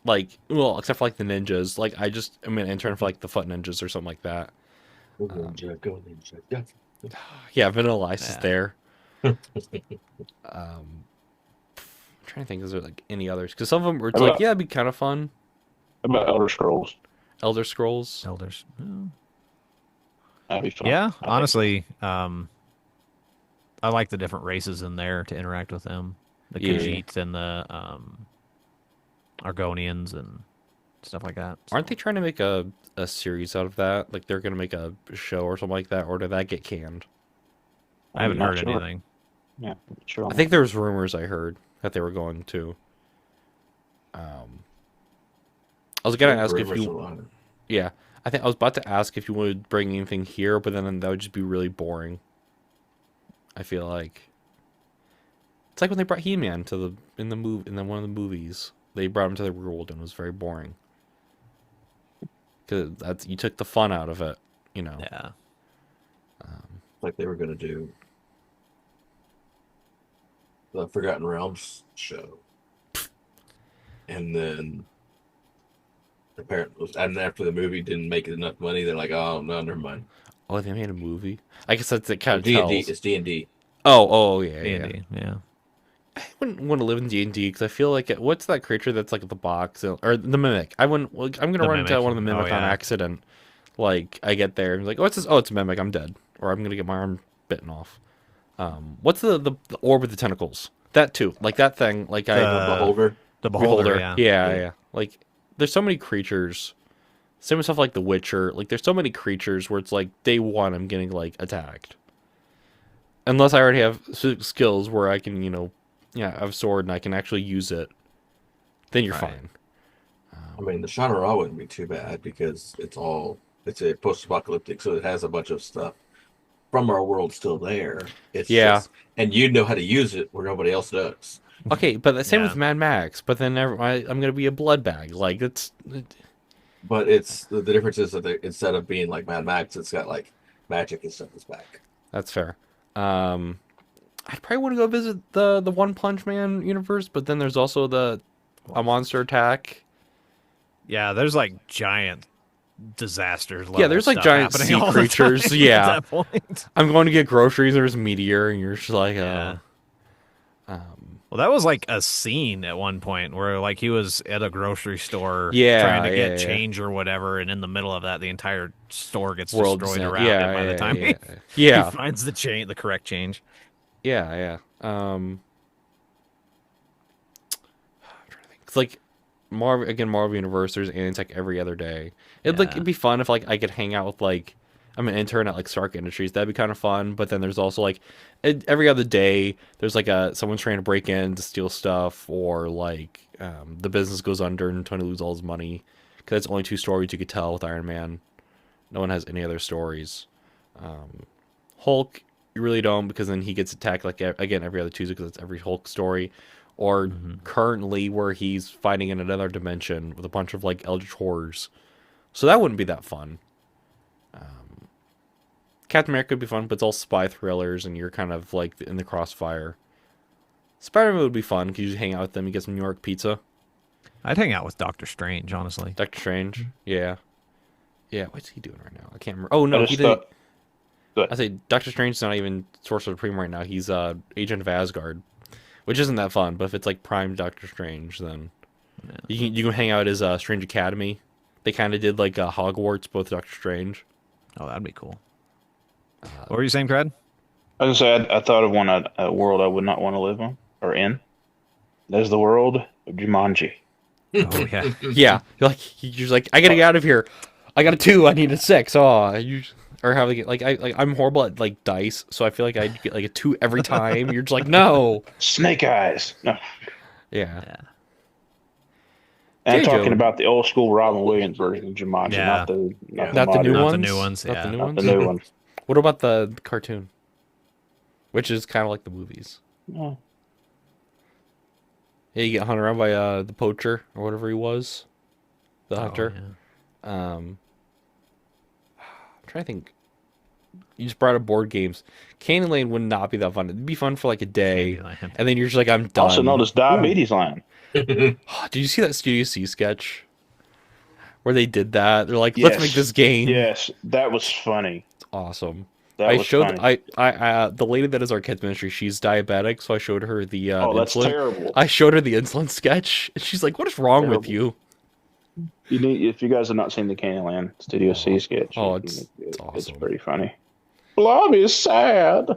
Like, well, except for like the ninjas. Like I am an intern for like the Foot Ninjas or something like that. Go Ninja, go Ninja. Yeah. Yeah, Vanilla Ice is Yeah. there. I'm trying to think, is there like any others? Because some of them were like, yeah, it'd be kind of fun. How about Elder Scrolls? Elder Scrolls. Elders. That'd be fun. Yeah, I think. honestly, I like the different races in there to interact with them. The Yeah. Khajiit and the Argonians and stuff like that. Aren't they trying to make a series out of that? Like they're gonna make a show or something like that, or did that get canned? I haven't I'm not heard sure. anything. Yeah, sure. I think there was rumors I heard that they were going to. I was gonna ask if you. Yeah, I think I was about to ask if you would bring anything here, but then that would just be really boring. I feel like it's like when they brought He-Man to in one of the movies. They brought him to the real world and it was very boring. Because you took the fun out of it, you know. Yeah. Like they were going to do the Forgotten Realms show. And then apparently, and after the movie didn't make enough money, they're like, oh, no, never mind. Oh, they made a movie. I guess that's it. Kind of D&D, tells. it's D&D. Oh, yeah, yeah. D&D, yeah. I wouldn't want to live in D&D because I feel like what's that creature that's like the box or the mimic? I wouldn't. Well, I'm gonna The run into mimic. one of the mimic Oh, on yeah. accident. Like I get there and like, what's this? Oh, it's a mimic. I'm dead, or I'm gonna get my arm bitten off. What's the orb with the tentacles? That too, like that thing. Like The I Beholder. The Beholder, yeah. yeah. Like there's so many creatures. Same with stuff like The Witcher. Like there's so many creatures where it's like day one I'm getting like attacked. Unless I already have skills where I can, I have a sword and I can actually use it, then you're Right. fine. I mean, the Shannara wouldn't be too bad because it's a post-apocalyptic, so it has a bunch of stuff from our world still there. It's Yeah. just, and you know how to use it where nobody else does. Okay, but the same Yeah. with Mad Max. But then I'm gonna be a blood bag. Like But it's the difference is that instead of being like Mad Max, it's got like magic and stuff is back. that's fair. I'd probably want to go visit the One Punch Man universe, but then there's also a monster attack. Yeah, there's like giant disasters. Yeah, there's like giant sea creatures. Yeah. At that point. I'm going to get groceries. There's a meteor, and you're just like, Yeah. Well, that was like a scene at one point where like he was at a grocery store Yeah, trying to yeah, get yeah. change or whatever, and in the middle of that, the entire store gets world destroyed descent. around Yeah, it by the time yeah. he finds the correct change. Yeah. I'm trying to think. It's like Marvel Universe. There's Anitech every other day. It'd be fun if like I could hang out with like I'm an intern at like Stark Industries. That'd be kind of fun. But then there's also like every other day there's like someone's trying to break in to steal stuff, or like the business goes under and Tony loses all his money. Because that's only two stories you could tell with Iron Man. No one has any other stories. Hulk, you really don't, because then he gets attacked like again every other Tuesday, because it's every Hulk story. Or currently where he's fighting in another dimension with a bunch of like eldritch horrors. So that wouldn't be that fun. Captain America would be fun, but it's all spy thrillers and you're kind of like in the crossfire. Spider-Man would be fun because you just hang out with them, you get some New York pizza. I'd hang out with Doctor Strange, honestly. Doctor Strange, yeah. Yeah, what's he doing right now? I can't remember. Oh, no, he Go didn't. ahead. I say Doctor Strange's not even Sorcerer Supreme right now. He's Agent of Asgard, which isn't that fun. But if it's like Prime Doctor Strange, then you can hang out as Strange Academy. They kind of did like Hogwarts, both Doctor Strange. Oh, that'd be cool. What were you saying, Crad? I was gonna say I thought of a world I would not want to live on or in. There's the world of Jumanji. Oh, yeah. Yeah, you're just like I gotta get out of here. I got a 2. I need a 6. Oh, or how they get I'm horrible at like dice, so I feel like I get like a 2 every time. You're just like no. Snake Eyes. No. Yeah. And I'm Hey, talking Joe. about the old school Robin Williams version of Jumanji, Yeah. not the Not the new Not ones. the new ones, Not yeah. the new Not ones. the new one. What about the cartoon? Which is kind of like the movies. No. Yeah, you get hunted around by the poacher or whatever he was, the Oh, hunter. yeah. I'm trying to think. You just brought up board games. Candy Lane would not be that fun. It'd be fun for like a day, Candyland. and then you're just like, I'm done. Also known as Diabetes Land. Did you see that Studio C sketch where they did that? They're like, let's Yes. make this game. Yes, that was funny. It's awesome. That I was showed funny. the lady that is our kids ministry. She's diabetic, so I showed her the Oh, that's insulin. terrible. I showed her the insulin sketch, and she's like, "What is wrong with Terrible. you?" If you guys have not seen the Candyland Studio C sketch, Oh, it's it's awesome. pretty funny. Blobby is sad.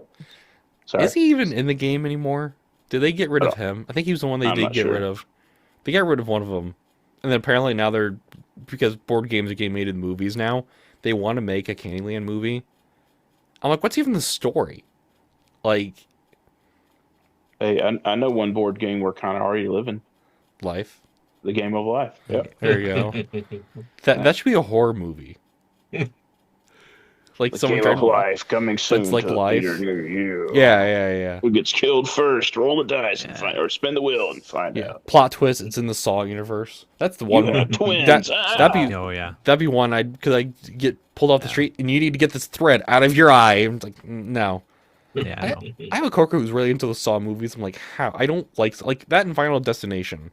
Sorry. Is he even in the game anymore? Did they get rid of him? I think he was the one they I'm did not get sure. rid of. They got rid of one of them, and then apparently now because board games are getting made in movies now. They want to make a Candyland movie. I'm like, what's even the story? Like Hey, I know one board game we're kind of already living. life. The game of life. Yep. There you go. That should be a horror movie. Like The someone game tried of life coming soon. It's like to a life. theater near you. Yeah. Who gets killed first? Roll the dice and find, or spin the wheel and find Yeah. out. Plot twist. It's in the Saw universe. That's the one. You have twins. Oh, yeah. That'd be one because I get pulled off the street and you need to get this thread out of your eye. I'm like, no. Yeah, I know. I have a coworker who's really into the Saw movies. I'm like, how? I don't like that in Final Destination.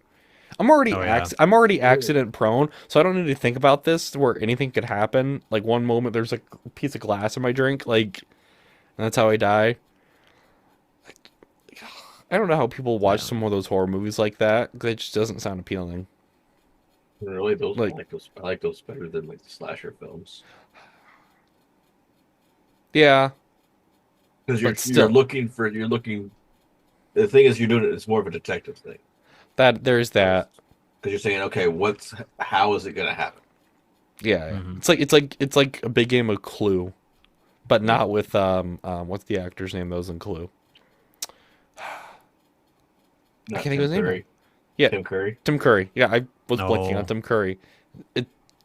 I'm already Oh, yeah. I'm already accident prone, so I don't need to think about this where anything could happen. Like one moment there's like a piece of glass in my drink, like, and that's how I die. I don't know how people watch some of those horror movies like that, because it just doesn't sound appealing. Really, those Like- I like those better than like the slasher films Yeah, because But still. you're looking. The thing is, you're doing it. It's more of a detective thing there's that. because you're saying, okay, how is it gonna happen? Yeah, Mhm. it's like a big game of Clue, but not with what's the actor's name that was in Clue? Not can't think of his name. Curry. Yeah. Tim Curry. Tim Curry. Yeah, I was blanking No. on Tim Curry.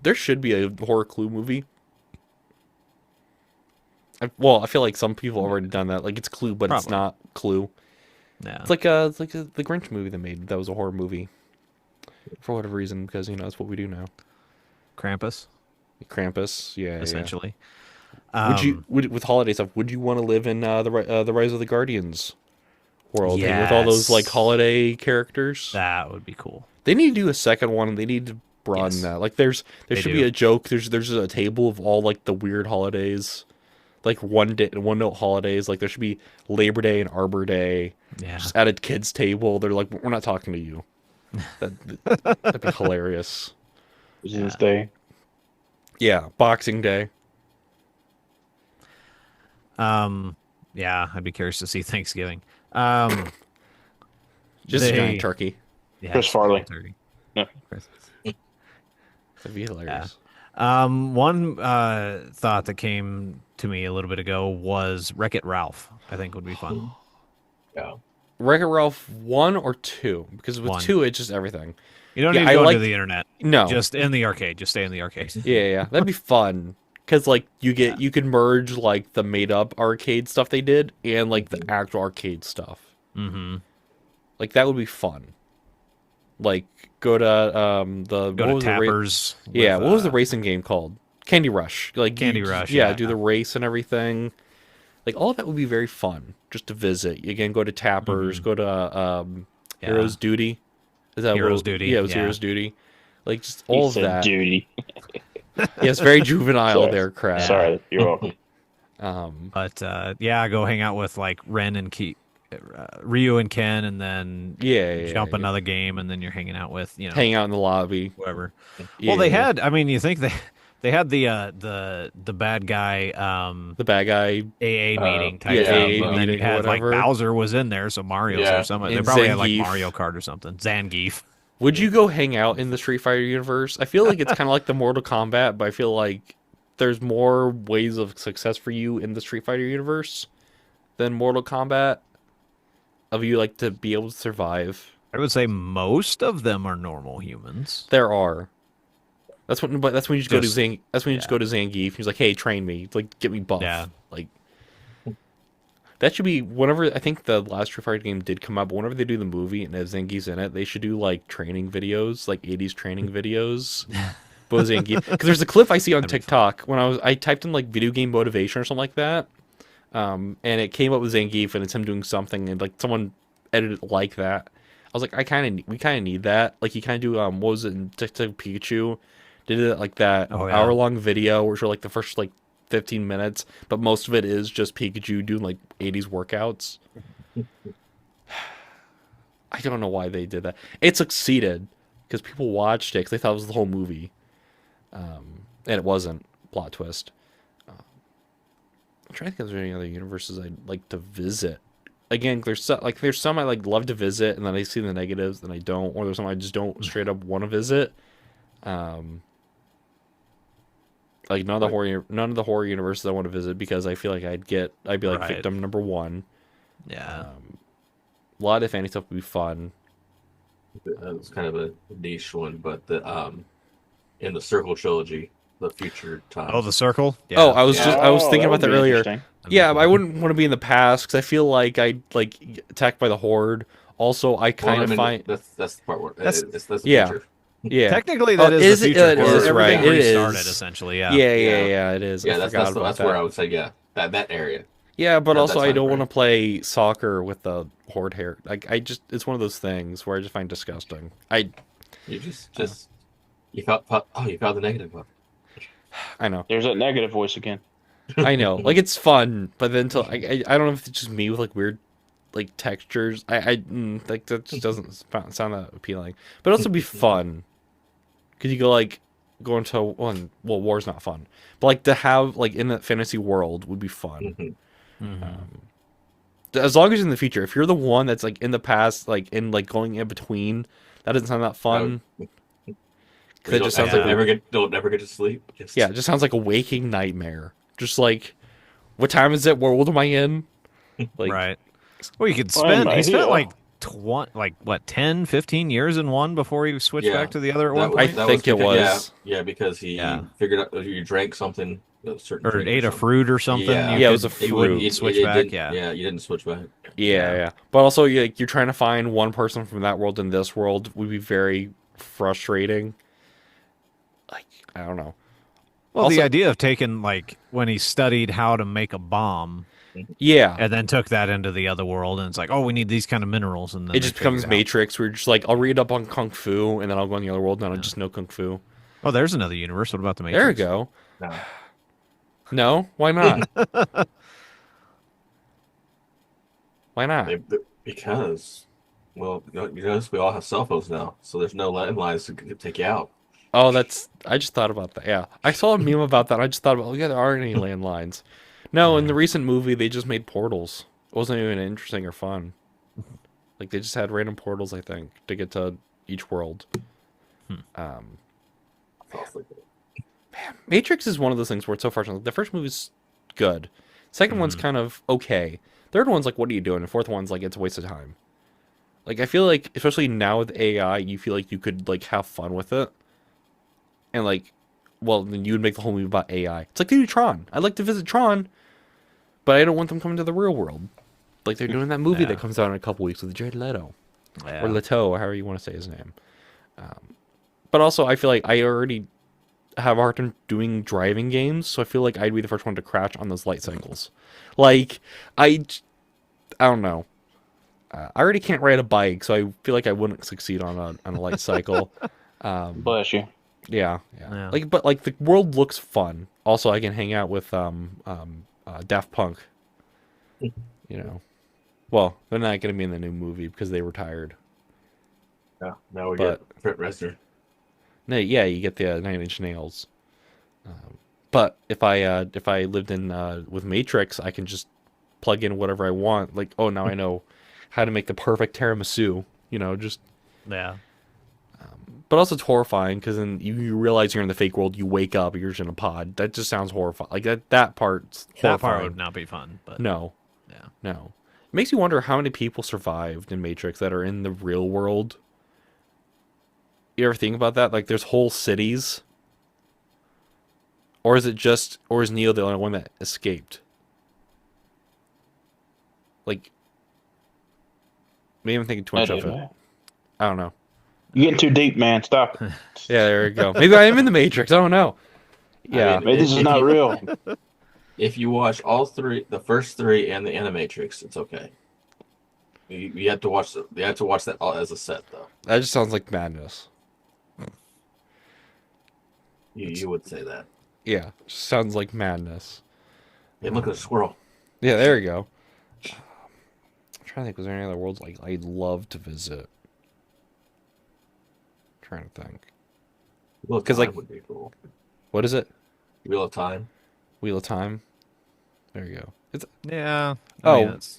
There should be a horror Clue movie. I feel like some people have already done that. Like it's Clue, but it's Probably. not Clue. Yeah. It's like the Grinch movie they made. That was a horror movie. For whatever reason, because that's what we do now. Krampus, Krampus. Yeah. essentially. With holiday stuff? Would you want to live in the Rise of the Guardians world with all those like Yes. holiday characters? That would be cool. They need to do a second one. And they need to broaden Yes. that. Like there They should do. be a joke. There's a table of all like the weird holidays, like one note holidays. Like there should be Labor Day and Arbor Day. Yeah. Just at a kids table. They're like, we're not talking to you. That'd be hilarious. President's Day. Yeah, Boxing Day. Yeah, I'd be curious to see Thanksgiving. Just a giant turkey. Yeah, Chris Farley. turkey. No. That'd be hilarious. One thought that came to me a little bit ago was Wreck-It Ralph. I think would be fun. Yeah. Wreck-It Ralph 1 or 2? Because with 1. 2, it's just everything. You don't Yeah, need to I go like- into the internet. No. Just in the arcade. Just stay in the arcade. Yeah, that'd be fun. Because, like, you can merge, like, the made-up arcade stuff they did and, like, the actual arcade stuff. Mm-hmm. Like, that would be fun. Like, go to, Go to Tappers. what was the racing game called? Candy Rush. Like Candy Rush, Yeah, yeah. do the race and everything. Like, all of that would be very fun just to visit. Again, go to Tappers, go to Heroes Duty. Is that Heroes Duty, Yeah, it was yeah. Heroes Duty. Like, just He all of said that. duty. Yeah, it's very juvenile Sorry. there, Crad. Sorry, you're welcome. But go hang out with like Ren and Ryu and Ken, and then jump another game, and then you're hanging out with hang out in the lobby. whoever. Yeah, Well, they had. I mean, you think they had the bad guy the bad guy. AA meeting type yeah, thing, AA and then you meeting or had like whatever. Bowser was in there, so Mario's Yeah. or something. They And probably had like Zangief. Mario Kart or something. Zangief. Would you go hang out in the Street Fighter universe? I feel like it's kind of like the Mortal Kombat, but I feel like there's more ways of success for you in the Street Fighter universe than Mortal Kombat. Of you like to be able to survive. I would say most of them are normal humans. There are. That's when you just go to Just- Zang. That's when you just go to Zangief. He's like, "Hey, train me. Like, get me buff." Yeah. Like, that should be whenever. I think the last Street Fighter game did come out, but whenever they do the movie and have Zangief's in it, they should do like training videos, like 80s training videos. But Zangief, because there's a clip I see on TikTok when I typed in like video game motivation or something like that, and it came up with Zangief and it's him doing something and like someone edited it like that. I was like, we kind of need that. Like, he kind of do what was it in Detective Pikachu? Did it like that hour-long video, which were like the first like 15 minutes, but most of it is just Pikachu doing like 80s workouts. I don't know why they did that. It succeeded because people watched it because they thought it was the whole movie, and it wasn't. Plot twist. I'm trying to think if there's any other universes I'd like to visit. Again, there's some I like love to visit, and then I see the negatives, and I don't, or there's some I just don't straight up want to visit. Like none of the horror universes I want to visit because I feel like I'd be like Right. victim number one. Yeah. A lot of fantasy stuff would be fun. It's kind of a niche one, but in the Circle trilogy, the future time. Oh, the circle. Yeah. Oh, I was thinking about that would be earlier. interesting. Yeah, but I wouldn't want to be in the past because I feel like I'd like get attacked by the horde. Also, I kind of find that's the part where That's- that's the yeah. future. yeah, Technically, that Oh, is is the it- future. it because is, right, everything it is. restarted, essentially. Yeah. yeah, it is. Yeah, I that's forgot about that's that. where I would say that area. Yeah, but That- also that's I not don't right. want to play soccer with the horde hair. Like it's one of those things where I just find disgusting. You just you found the negative one. I know, There's that negative voice again. I know. Like it's fun, but then I don't know if it's just me with like weird like textures. Like that just doesn't sound that appealing. But it'd also be fun because you go into one. Well, war's not fun, but like to have like in that fantasy world would be fun. As long as in the future, if you're the one that's like in the past, like in like going in between, that doesn't sound that fun. Because it just sounds like don't never get to sleep. it just sounds like a waking nightmare. Just like, what time is it? What world am I in? Like, Right. Well, you could Well, spend. I He spent heal. like 10, 15 years in one before he switched back to the other at one I point, think it was. Yeah, because he Yeah. figured out you drank something a certain or drink ate a something. fruit or something. Yeah. you Yeah, it could- was a you wouldn't fruit. switch you back. didn't- Yeah. you didn't switch back. Yeah. But also, you're trying to find one person from that world in this world would be very frustrating. Like, I don't know. Well, Also- the idea of taking like when he studied how to make a bomb Yeah. and then took that into the other world, and it's like, oh, we need these kind of minerals, and then It they just figured becomes out. Matrix where you're just like, I'll read up on Kung Fu and then I'll go in the other world and I'll just know Kung Fu. Oh, there's another universe. What about the Matrix? There we go. No. No? Why not? Why not? Because, well, because we all have cell phones now, so there's no landlines to take you out. Oh, I just thought about that. Yeah. I saw a meme about that. I just thought about, yeah, there aren't any landlines. No, in the recent movie, they just made portals. It wasn't even interesting or fun. Like, they just had random portals, I think, to get to each world. Um, Matrix is one of those things where it's so frustrating. The first movie's good. Second one's kind of okay. Third one's like, what are you doing? And fourth one's like, it's a waste of time. Like, I feel like, especially now with AI, you feel like you could, like, have fun with it. And, like, well, then you would make the whole movie about AI. It's like they do Tron. I'd like to visit Tron, but I don't want them coming to the real world. Like they're doing that movie that comes out in a couple weeks with Jared Leto. Yeah. Or Leto, or however you want to say his name. But also, I feel like I already have a hard time doing driving games, so I feel like I'd be the first one to crash on those light cycles. Like, I don't know. I already can't ride a bike, so I feel like I wouldn't succeed on a light cycle. Bless you. Yeah. Yeah. Like, but like the world looks fun. Also, I can hang out with Daft Punk. You know, well, they're not going to be in the new movie because they retired. Yeah, now we But- get Trent Reznor. No, yeah, you get the Nine Inch Nails. But if I lived in with Matrix, I can just plug in whatever I want. Like, oh, now I know how to make the perfect tiramisu. You know, just. Yeah. But also, it's horrifying because then you realize you're in the fake world. You wake up, you're just in a pod. That just sounds horrifying. Like that part's horrifying. That part would not be fun, but No, yeah. no. It makes you wonder how many people survived in Matrix that are in the real world. You ever think about that? Like, there's whole cities. Or is Neo the only one that escaped? Like, maybe I'm thinking too much of it. I don't know. You're getting too deep, man. Stop. Yeah, there we go. Maybe I am in the Matrix. I don't know. Yeah. Maybe this is not real. If you watch all three, the first three, and the Animatrix, it's okay. You have to watch. You have to watch that all as a set, though. That just sounds like madness. You would say that. Yeah, just sounds like madness. Hey, look at the squirrel. Yeah, there you go. I'm trying to think, was there any other worlds like I'd love to visit? Trying to think. Wheel of 'Cause, Time like- would be cool. What is it? Wheel of Time. Wheel of Time. There you go. Yeah.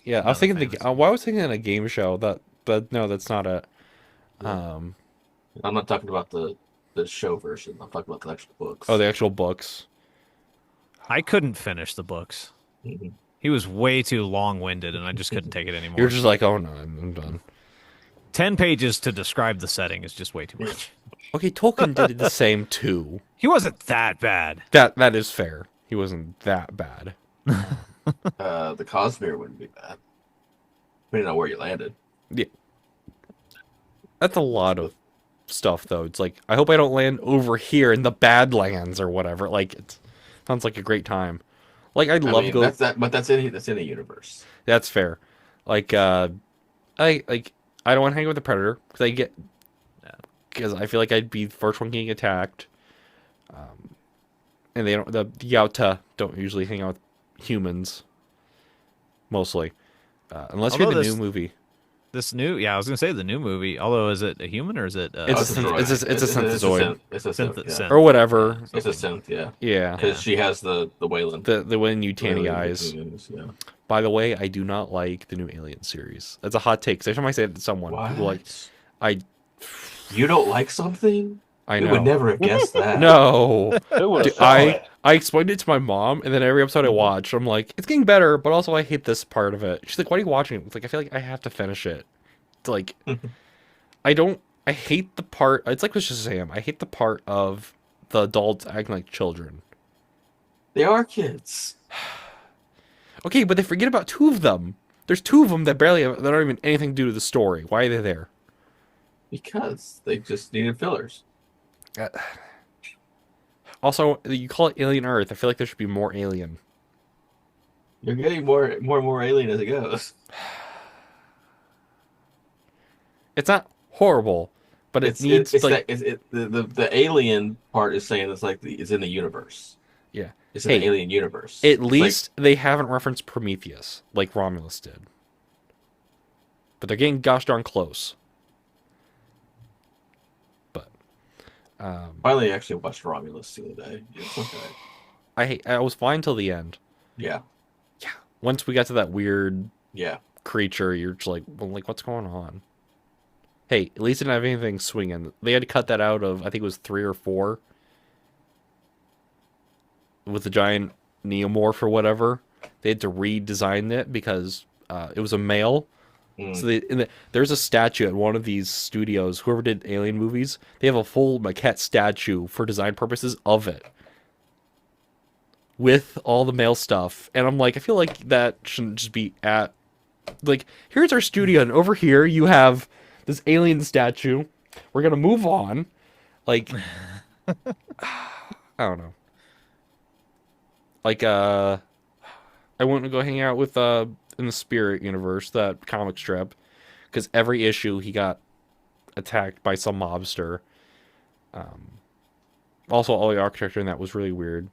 Yeah. I was thinking I was thinking a game show. But no, that's not it. I'm not talking about the show version. I'm talking about the actual books. Oh, the actual books. I couldn't finish the books. Mhm. He was way too long-winded, and I just couldn't take it anymore. You're just like, oh no, I'm done. 10 pages to describe the setting is just way too much. Okay, Tolkien did the same too. He wasn't that bad. That is fair. He wasn't that bad. The Cosmere wouldn't be bad, depending on where you landed. That's a lot of stuff, though. It's like, I hope I don't land over here in the Badlands or whatever. Like, it sounds like a great time. Like, I'd love to go. But that's in a universe. That's fair. Like, I don't want to hang out with the Predator because I feel like I'd be the first one getting attacked. And the Yauta don't usually hang out with humans, mostly, unless you're Although the new movie. I was gonna say the new movie. Although, is it a human or is it? It's a synthezoid. It's a synth. Yeah. synth. Or whatever. It's a synth. Yeah. Yeah. Because she has the Wayland. The one Utani Wayland eyes. Yeah. By the way, I do not like the new Alien series. That's a hot take. 'Cause every time I say it to someone, people are like, You don't like something? I We know. would never have guessed that. No. Who would Dude, have thought it? I explained it to my mom, and then every episode I watched, I'm like, it's getting better, but also I hate this part of it. She's like, why are you watching it? It's like, I feel like I have to finish it. It's like, I hate the part, it's like with Shazam, I hate the part of the adults acting like children. They are kids. Okay, but they forget about two of them. There's two of them that that don't even anything to do with the story. Why are they there? Because they just needed fillers. Also, you call it Alien Earth. I feel like there should be more alien. You're getting more and more alien as it goes. It's not horrible, but it needs like the alien part is saying it's like it's in the universe. yeah. It's in the alien universe. At least they haven't referenced Prometheus like Romulus did. But they're getting gosh darn close. But Finally, actually watched Romulus the other day. It's okay. I was fine till the end. Yeah. once we got to that weird Yeah. creature, you're just like, well, like what's going on? Hey, at least it didn't have anything swinging. They had to cut that out of, I think it was 3 or 4, with the giant neomorph or whatever. They had to redesign it because it was a male. So there's a statue at one of these studios. Whoever did Alien movies, they have a full maquette statue for design purposes of it, with all the male stuff. And I'm like, I feel like that shouldn't just be at, like, here's our studio, and over here you have this alien statue. We're gonna move on. Like, I don't know. Like, I went to go hang out with in the Spirit universe, that comic strip, because every issue he got attacked by some mobster. Also, all the architecture in that was really weird.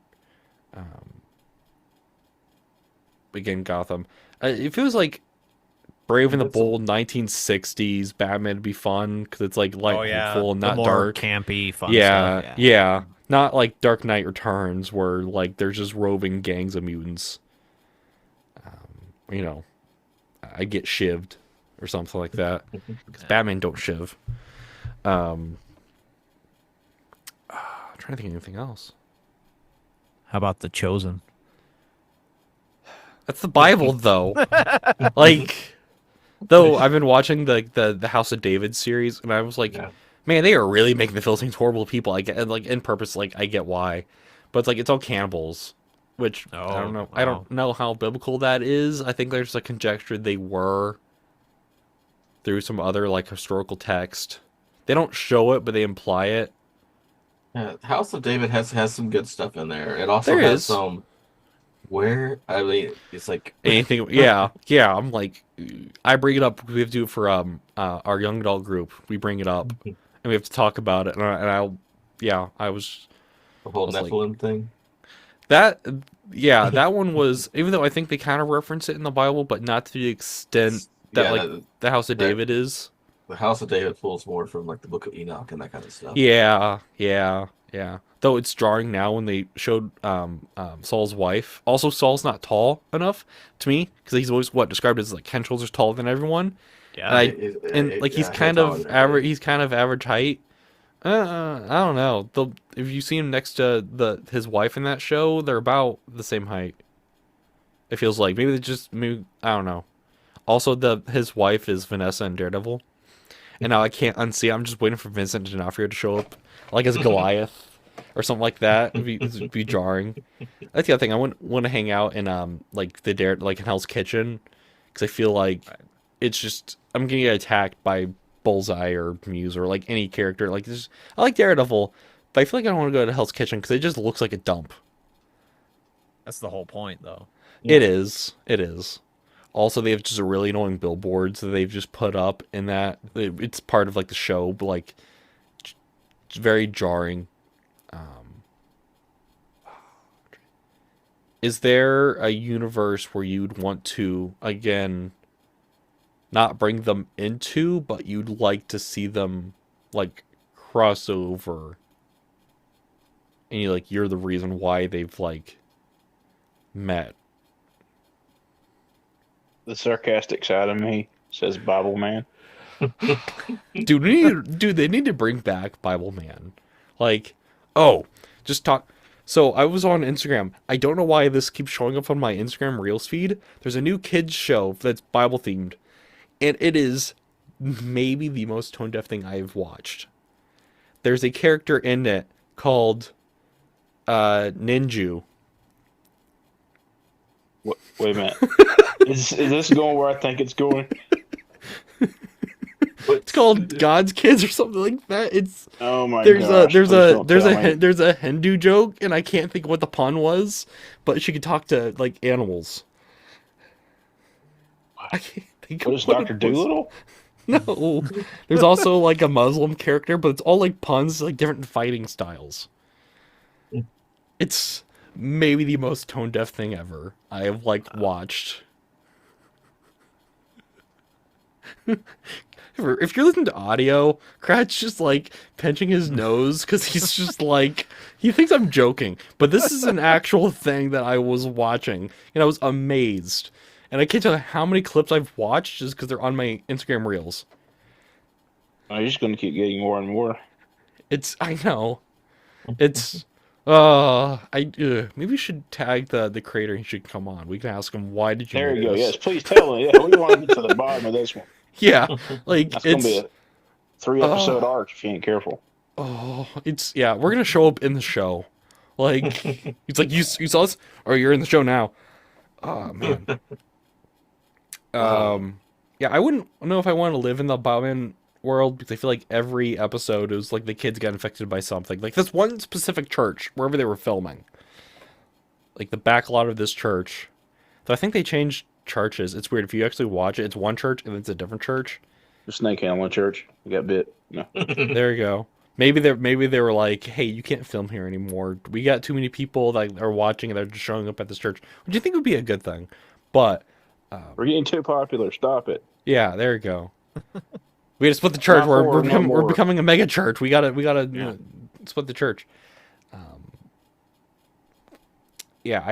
Again, Gotham. It feels like Brave and the Bold 1960s Batman would be fun because it's like light and full and not more dark, campy, fun yeah, stuff. yeah, not like Dark Knight Returns where like there's just roving gangs of mutants. You know, I get shivved or something like that because Batman don't shiv. I'm trying to think of anything else. How about The Chosen? That's the Bible, though. Like, though I've been watching the House of David series, and I was like, man, they are really making the Philistines horrible people. I get, like, in purpose, like, I get why, but it's like it's all cannibals, which I don't know. I don't know how biblical that is. I think there's a conjecture they were through some other like historical text. They don't show it, but they imply it. Yeah, House of David has some good stuff in there. It also There has is. some where I mean it's like Anything, yeah. I'm like, I bring it up. We have to do it for our young adult group. We bring it up, and we have to talk about it. And I was the whole like, Nephilim thing. that, yeah, that one was. Even though I think they kind of reference it in the Bible, but not to the extent that the House of David is. The House of David pulls more from like the Book of Enoch and that kind of stuff. Yeah. Though it's jarring now when they showed Saul's wife. Also, Saul's not tall enough to me because he's always described as like Ken Shoulders taller than everyone. Yeah, He's kind of average. He's kind of average height. I don't know. If you see him next to his wife in that show, they're about the same height. It feels like maybe I don't know. Also, his wife is Vanessa in Daredevil, and now I can't unsee. I'm just waiting for Vincent D'Onofrio to show up, like as Goliath or something like that. It'd be jarring. That's the other thing. I want to hang out in like in Hell's Kitchen because I feel like it's just I'm gonna get attacked by Bullseye or Muse or like any character. Like this, I like Daredevil, but I feel like I don't want to go to Hell's Kitchen because it just looks like a dump. that's the whole point, though. Yeah. It is. Also, they have just a really annoying billboards that they've just put up in that. It's part of like the show, but like it's very jarring. Is there a universe where you'd want to, again, not bring them into, but you'd like to see them like cross over? And you're the reason why they've like met. The sarcastic side of me says Bible Man. Dude, they need to bring back Bible Man. Like, just talk. So I was on Instagram. I don't know why this keeps showing up on my Instagram Reels feed. There's a new kids show that's Bible themed, and it is maybe the most tone deaf thing I've watched. There's a character in it called Ninju. Wait a minute. Is this going where I think it's going? It's called God's Kids or something like that. It's oh my gosh. There's a Hindu joke, and I can't think of what the pun was, but she could talk to like animals. I can't think. What is Dr. Doolittle? No, there's also like a Muslim character, but it's all like puns, like different fighting styles. It's maybe the most tone deaf thing ever I have like watched. if you're listening to audio, Crad's just like pinching his nose because he's just like he thinks I'm joking. But this is an actual thing that I was watching, and I was amazed. And I can't tell you how many clips I've watched just because they're on my Instagram Reels. Oh, you're just going to keep getting more and more. I know. It's maybe we should tag the creator. He should come on. We can ask him, why did you There make you go. this? Yes, please tell him. Yeah, we want to get to the bottom of this one. Yeah, like That's going to be it's a 3-episode arc if you ain't careful. we're gonna show up in the show. Like he's like, you saw this, or you're in the show now. Oh man. Yeah, I wouldn't know if I want to live in the Batman world because I feel like every episode is like the kids got infected by something. Like this one specific church, wherever they were filming, like the back lot of this church. So I think they changed churches. It's weird if you actually watch it. It's one church and it's a different church. The Snake Hamlin Church. You got bit. No. There you go. Maybe they were like, hey, you can't film here anymore. We got too many people that are watching and they're just showing up at this church, which I think would be a good thing. But We're getting too popular. Stop it. yeah, there you go. We gotta split the church. We're more. becoming a mega church. We gotta split the church. I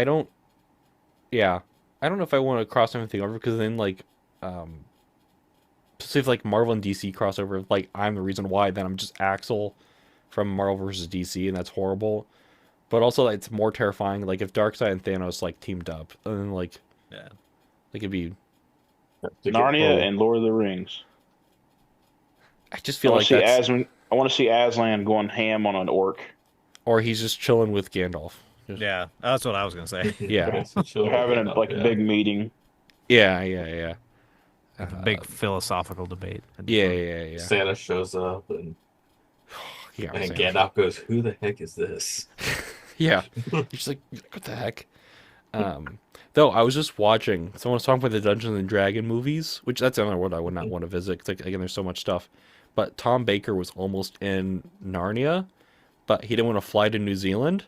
don't know if I want to cross anything over because then like so if like Marvel and DC crossover, like I'm the reason why, then I'm just Axel from Marvel versus DC, and that's horrible. But also it's more terrifying. Like if Darkseid and Thanos like teamed up, and then like it'd be Narnia and Lord of the Rings. I just feel like that's... I want to see Aslan going ham on an orc. Or he's just chilling with Gandalf. Yeah, that's what I was gonna say. Yeah. They're having a big meeting. Yeah. A big philosophical debate. Yeah. Santa shows up and Santa. Gandalf goes, "Who the heck is this?" Yeah. You're just like, what the heck? Though I was just watching, someone was talking about the Dungeons and Dragon movies, which that's another one I would not want to visit because again, there's so much stuff. But Tom Baker was almost in Narnia, but he didn't want to fly to New Zealand,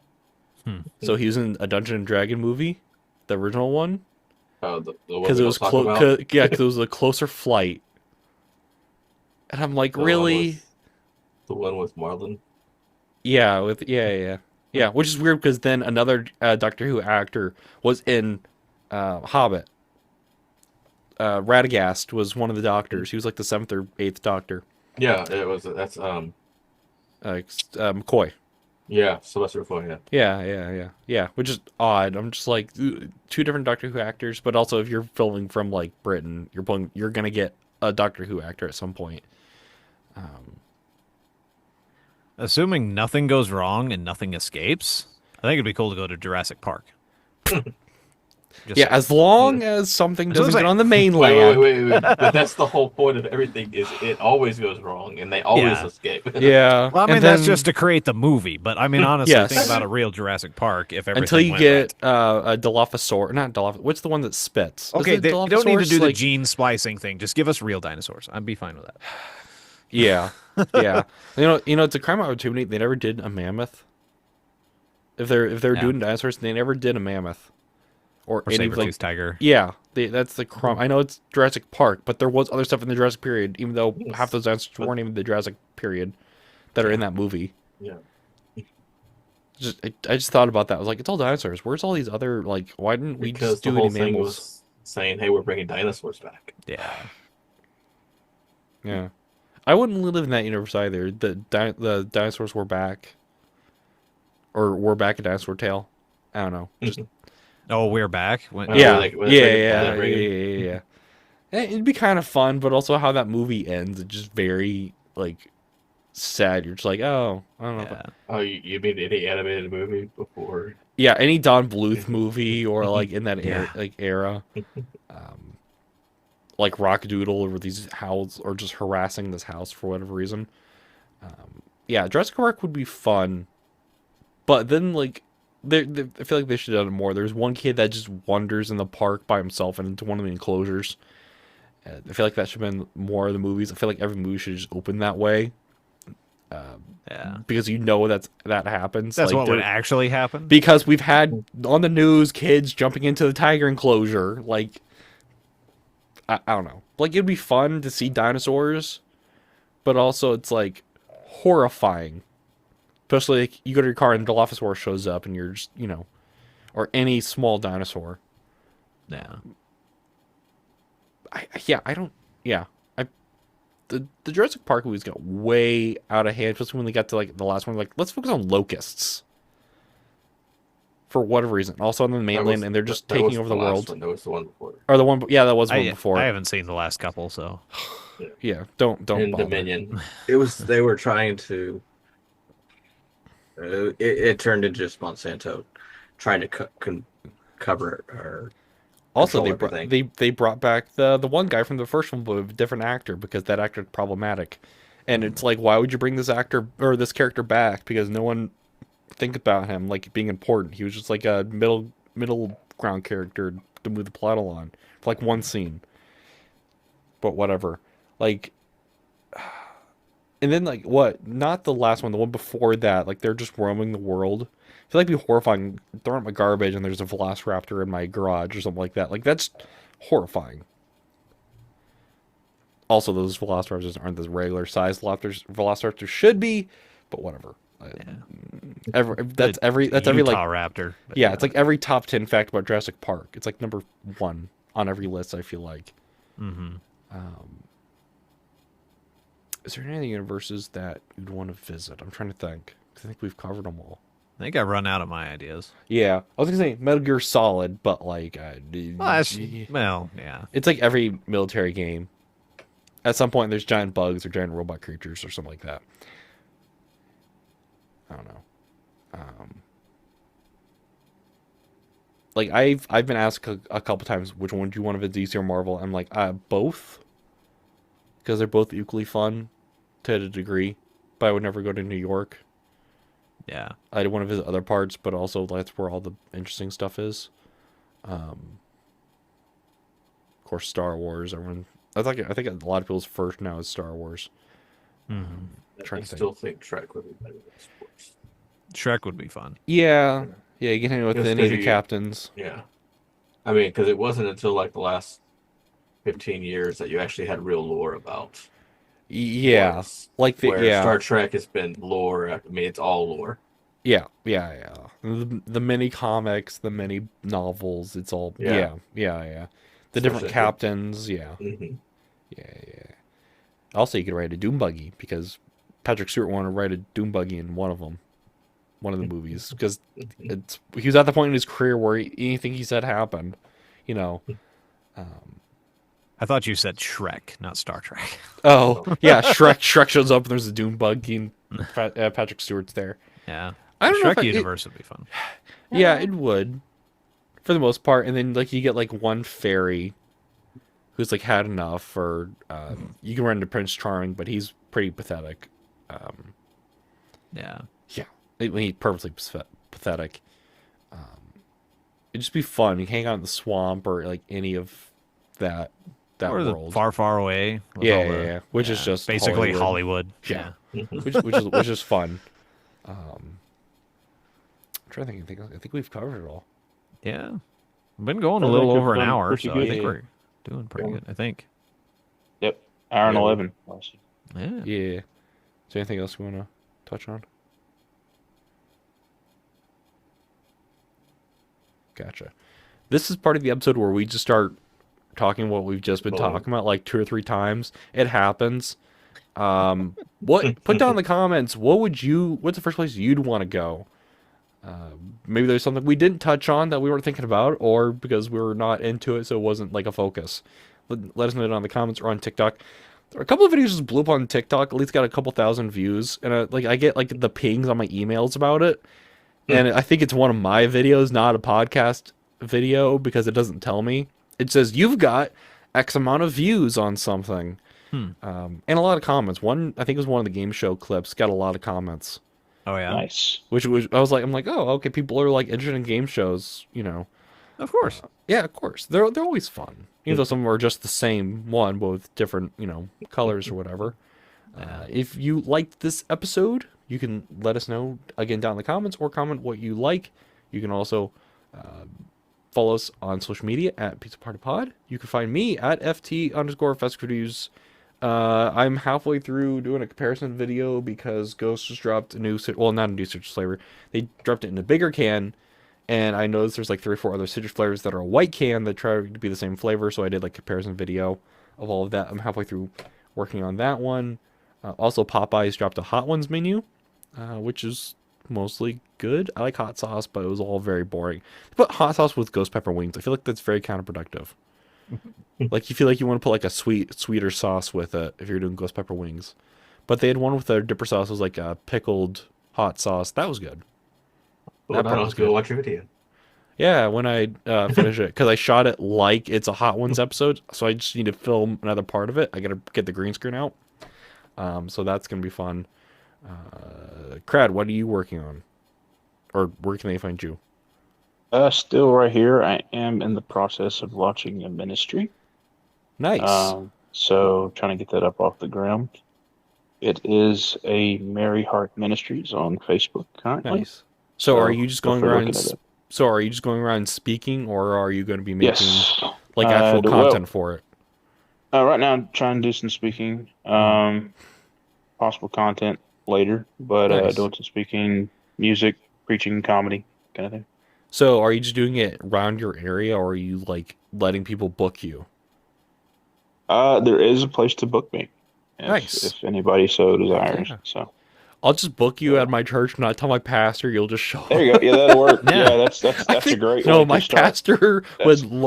so he was in a Dungeons and Dragon movie, the original one, because it was because it was a closer flight. And I'm like, really? The one with Marlon. Yeah, which is weird because then another Doctor Who actor was in Hobbit. Radagast was one of the doctors. He was like the 7th or 8th Doctor. Yeah, it was. That's McCoy. Yeah, Sylvester McCoy. Yeah. Which is odd. I'm just like 2 different Doctor Who actors, but also if you're filming from like Britain, you're gonna get a Doctor Who actor at some point. Assuming nothing goes wrong and nothing escapes, I think it'd be cool to go to Jurassic Park. As long as something doesn't get on the mainland. Wait. But that's the whole point of everything is it always goes wrong and they always escape. Yeah. Well, I mean, that's just to create the movie. But I mean, honestly, think about a real Jurassic Park if everything until you went get right. a Dilophosaurus. Not Dilophosaurus. What's the one that spits? Okay, they don't need to do the gene splicing thing. Just give us real dinosaurs. I'd be fine with that. Yeah. You know, it's a crime opportunity. They never did a mammoth. If they're doing dinosaurs, they never did a mammoth. Or any saber-toothed tiger. Yeah, that's the crime. I know it's Jurassic Park, but there was other stuff in the Jurassic period, even though half those dinosaurs weren't even the Jurassic period that are in that movie. Yeah. I just thought about that. I was like, it's all dinosaurs. Where's all these other, like, why didn't we just do any mammals? Was saying, hey, we're bringing dinosaurs back. Yeah. I wouldn't live in that universe either. The dinosaurs were back. Or were back in Dinosaur Tale. I don't know. Just... Oh, we're back? Yeah. It'd be kind of fun, but also how that movie ends, it's just very, like, sad. You're just like, oh, I don't know. Oh, you mean any animated movie before? Yeah, any Don Bluth movie or, like, in that era. Like Rock-a-Doodle or these howls or just harassing this house for whatever reason. Jurassic Park would be fun. But then, like, I feel like they should have done it more. There's one kid that just wanders in the park by himself and into one of the enclosures. I feel like that should have been more of the movies. I feel like every movie should just open that way. Because you know that happens. That's like, what would actually happen? Because we've had on the news kids jumping into the tiger enclosure. Like, I don't know. Like, it'd be fun to see dinosaurs. but also it's like horrifying. Especially like, you go to your car and Dilophosaurus shows up and you're just, or any small dinosaur. Yeah. The Jurassic Park movies got way out of hand, especially when they got to like the last one. Like, let's focus on locusts for whatever reason. Also on the mainland, and they're just taking over the world. That was the one before. Or the one, yeah, that was the one before. I haven't seen the last couple, so yeah, don't. In bother. Dominion, they were trying to. It turned into just Monsanto trying to cover or. Also, they brought back the one guy from the first one, but with a different actor because that actor's problematic. And it's like, why would you bring this actor or this character back? Because no one think about him like being important. He was just like a middle ground character to move the plot along for like one scene. But whatever. Like, and then like what? Not the last one, the one before that. Like they're just roaming the world. I feel like it'd be horrifying throwing out my garbage and there's a velociraptor in my garage or something like that. Like that's horrifying. Also, those velociraptors aren't the regular size velociraptors should be, but whatever. That's every like raptor. Yeah, it's like every top 10 fact about Jurassic Park. It's like number 1 on every list. I feel like. Mm-hmm. Is there any other universes that you'd want to visit? I'm trying to think. I think we've covered them all. I think I've run out of my ideas. Yeah, I was gonna say Metal Gear Solid, but like, yeah. It's like every military game. At some point, there's giant bugs or giant robot creatures or something like that. I don't know. Like I've been asked a couple times, which one do you want to visit, DC or Marvel? I'm like, both, because they're both equally fun to a degree. But I would never go to New York. Yeah, I want to visit other parts, but also that's where all the interesting stuff is. Of course, Star Wars. I think a lot of people's first now is Star Wars. Mm-hmm. I still think Trek would be better than sports. Shrek would be fun. Yeah, you get in with the Navy captains. Yeah, I mean, because it wasn't until like the last 15 years that you actually had real lore about. Yeah, like Star Trek has been lore. I mean, it's all lore. Yeah. The mini comics, the mini novels. It's all yeah. The different captains. Yeah. Mm-hmm. Yeah. Also, you could write a Doom buggy because Patrick Stewart wanted to write a Doom buggy in one of the movies because he was at the point in his career where anything he said happened. I thought you said Shrek, not Star Trek. Oh, yeah, Shrek shows up and there's a Doom buggy and Patrick Stewart's there. Yeah. I don't know Shrek universe would be fun. Yeah, it would. For the most part. And then like you get like one fairy who's like had enough, or you can run into Prince Charming, but he's pretty pathetic. Yeah. Yeah. He's purposely pathetic. It'd just be fun. You hang out in the swamp or like any of that or world. Far, far away. Yeah. Which is just basically Hollywood. Yeah. which is fun. I'm trying to think. I think we've covered it all. Yeah. We've been going a little over an hour, so good. I think we're doing pretty good, I think. Yep. Hour and 11. Yeah. Yeah. Is there anything else we want to touch on? Gotcha. This is part of the episode where we just start talking what we've just been talking about like 2 or 3 times. It happens. Put down in the comments, what's the first place you'd want to go? Maybe there's something we didn't touch on that we weren't thinking about, or because we were not into it, so it wasn't like a focus. Let us know down in the comments or on TikTok. There are a couple of videos just blew up on TikTok, at least got a couple thousand views, and I get like the pings on my emails about it, and I think it's one of my videos, not a podcast video, because it doesn't tell me. It says you've got X amount of views on something, and a lot of comments. One, I think it was one of the game show clips, got a lot of comments. Oh yeah, nice. Which was I'm like, oh, okay, people are like interested in game shows, Of course. Yeah, of course. They're always fun, even though some of them are just the same one, but with different colors or whatever. If you liked this episode, you can let us know again down in the comments, or comment what you like. You can also follow us on social media at Pizza Party Pod. You can find me at FT_Fest Reviews I'm halfway through doing a comparison video because Ghost just dropped a new, well, not a new citrus flavor. They dropped it in a bigger can, and I noticed there's like 3 or 4 other citrus flavors that are a white can that try to be the same flavor. So I did like a comparison video of all of that. I'm halfway through working on that one. Also, Popeyes dropped a hot ones menu, which is mostly good. I like hot sauce, but it was all very boring. They put hot sauce with ghost pepper wings. I feel like that's very counterproductive. Like you feel like you want to put like a sweeter sauce with it if you're doing ghost pepper wings. But they had one with their dipper sauce. It was like a pickled hot sauce. That was good. Well, now let's go watch your video. Yeah, when I finish it, because I shot it like it's a Hot Ones episode, so I just need to film another part of it. I gotta get the green screen out. So that's gonna be fun. Crad, what are you working on? Or where can they find you? Still right here. I am in the process of launching a ministry. Nice. So trying to get that up off the ground. It is a Mary Heart Ministries on Facebook currently. Nice. So are you just going around? So are you just going around speaking, or are you going to be making like actual content for it? Right now, I'm trying to do some speaking. Possible content later, but Nice. doing some speaking, music, preaching, comedy, kind of thing. So are you just doing it around your area, or are you like letting people book you? There is a place to book me. Nice. If anybody so desires. Yeah. So I'll just book you at my church, not tell my pastor. You'll just show there you go. Yeah, that'll work. Yeah. Yeah, that's a great. No, way my to start. pastor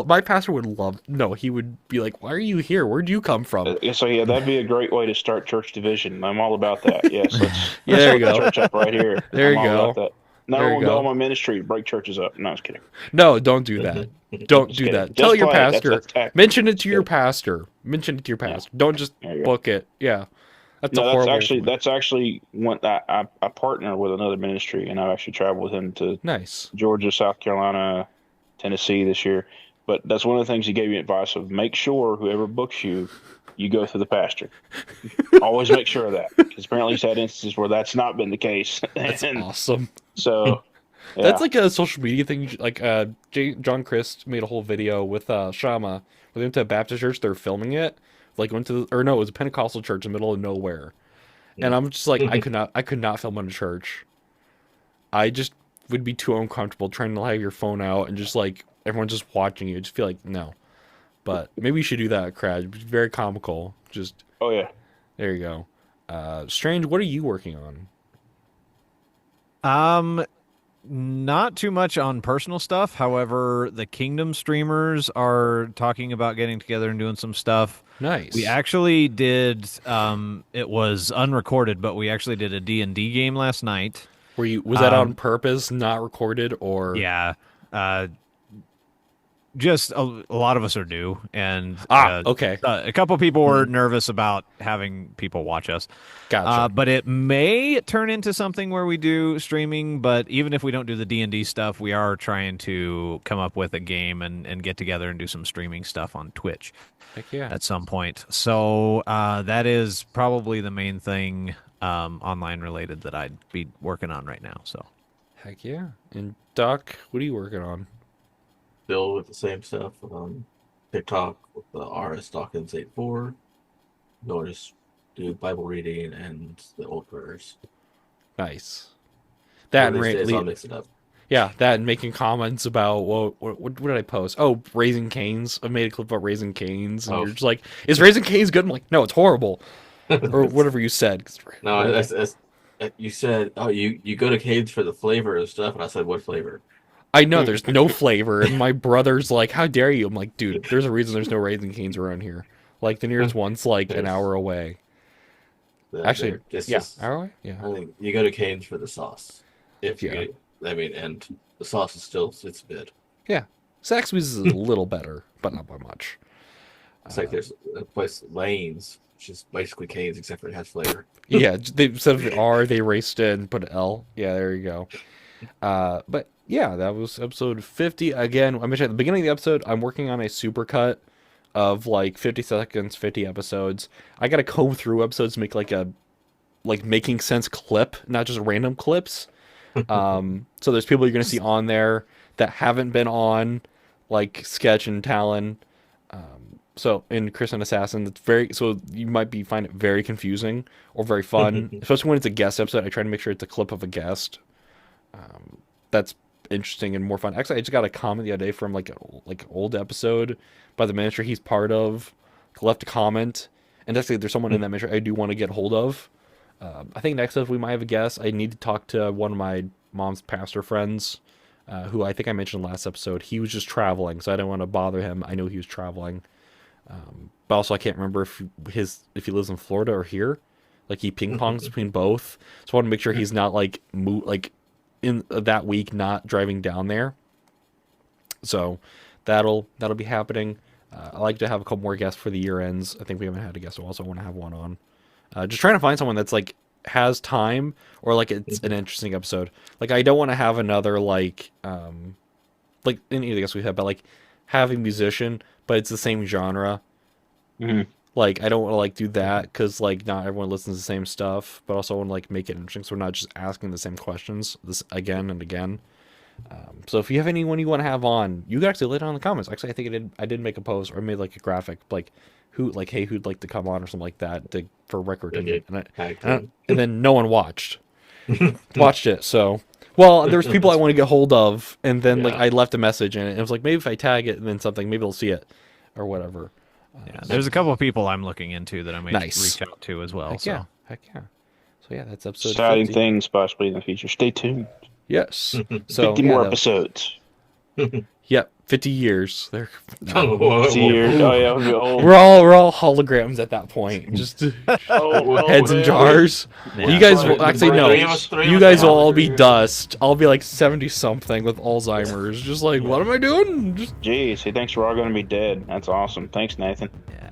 my pastor would love. No, he would be like, "Why are you here? Where'd you come from?" So yeah, that'd be a great way to start church division. I'm all about that. Yes, Yeah, there you start go. the church up right here. There you I'm all go. about that. Now There you we'll go go. on my ministry, break churches up. No, I was kidding. No, don't do that. Don't do kidding. that. Just Tell your play it. pastor. That's tactic. Mention it to your Good. pastor. Mention it to your pastor. Don't just There you go. book it. Yeah, that's No, a horrible. that's actually one I partner with another ministry, and I've actually traveled with him to Nice. Georgia, South Carolina, Tennessee this year. But that's one of the things he gave me advice of: make sure whoever books you, you go through the pastor. Always make sure of that, because apparently he's had instances where that's not been the case. That's And awesome. so yeah. That's like a social media thing. Like John Christ made a whole video with Shama. They went to a Baptist church. They're filming it. Like went to it was a Pentecostal church in the middle of nowhere. And I'm just like I could not film in a church. I just would be too uncomfortable trying to have your phone out and just like everyone's just watching you. I just feel like no. But maybe you should do that, Crad. It'd be very comical. Just Oh yeah. there you go. Strange, what are you working on? Not too much on personal stuff. However, the Kingdom streamers are talking about getting together and doing some stuff. Nice. We actually did. It was unrecorded, but we actually did a D&D game last night. Was that on purpose, not recorded, or Yeah. Just a lot of us are new, and okay, a couple people were nervous about having people watch us. gotcha. But it may turn into something where we do streaming. But even if we don't do the D&D stuff, we are trying to come up with a game and get together and do some streaming stuff on Twitch Heck yeah. at some point. So that is probably the main thing online related that I'd be working on right now. So Heck yeah. And Doc, what are you working on? Still with the same stuff. TikTok with the RS Dawkins 84. You'll just do Bible reading and the old prayers. Nice. That One of these and days I'll mix it up. yeah, that and making comments about what did I post? Oh, Raising Canes. I made a clip about Raising Canes, and you're just like, "Is Raising Canes good?" I'm like, "No, it's horrible," or whatever you said. No, that's you said. Oh, you go to Canes for the flavor of stuff, and I said, "What flavor?" I know there's no flavor, and my brother's like, "How dare you?" I'm like, "Dude, there's a reason there's no Raising Canes around here. Like the nearest one's like an hour away. Actually, hour away. Yeah, I think you go to Canes for the sauce. If you, Yeah. and the sauce is still it's good. yeah. Zaxby's is a little better, but not by much. It's like there's a place Lane's, which is basically Canes except for it has flavor. Yeah, they instead of the R, they erased it and put an L. Yeah, there you go. But yeah, that was episode 50. Again, I mentioned at the beginning of the episode, I'm working on a supercut of like 50 seconds, 50 episodes. I gotta comb through episodes to make like a making sense clip, not just random clips. So there's people you're gonna see on there that haven't been on, like Sketch and Talon. So in Chris and Assassin, it's very so you might find it very confusing or very fun, especially when it's a guest episode. I try to make sure it's a clip of a guest. That's interesting and more fun. Actually, I just got a comment the other day from like old episode by the ministry he's part of. Left a comment, and actually there's someone in that ministry I do want to get hold of. I think next up we might have a guest. I need to talk to one of my mom's pastor friends, who I think I mentioned last episode. He was just traveling, so I didn't want to bother him. I know he was traveling. But also I can't remember if he lives in Florida or here. Like he ping pongs between both. So I want to make sure he's not like in that week not driving down there. So that'll be happening. I like to have a couple more guests for the year ends. I think we haven't had a guest, so also I want to have one on. Just trying to find someone that's like has time or like it's an interesting episode. Like I don't want to have another like any of the guests we've had, but like have a musician, but it's the same genre. Mm-hmm. Like I don't want to like do that because like not everyone listens to the same stuff, but also want to like make it interesting, so we're not just asking the same questions this again and again. So if you have anyone you want to have on, you can actually let it on in the comments. Actually, I think I did make a post or made like a graphic like hey who'd like to come on or something like that for record, and then no one watched it. So there's people I want to get hold of, and then like I left a message and it was like maybe if I tag it and then something, maybe they'll see it or whatever. Yeah, there's a couple of people I'm looking into that I may reach out to as well. Heck yeah. So yeah, that's episode exciting 50. things possibly in the future. Stay tuned. Yes. So 50 more episodes. Yep, 50 years. They're 50 years. Oh yeah, we're all holograms at that point. Just heads in jars. Yeah. You guys will actually no. You guys will all be dust. I'll be like 70 something with Alzheimer's. Just like, what am I doing? Jeez, he thinks we're all going to be dead. That's awesome. Thanks, Nathan. Yeah.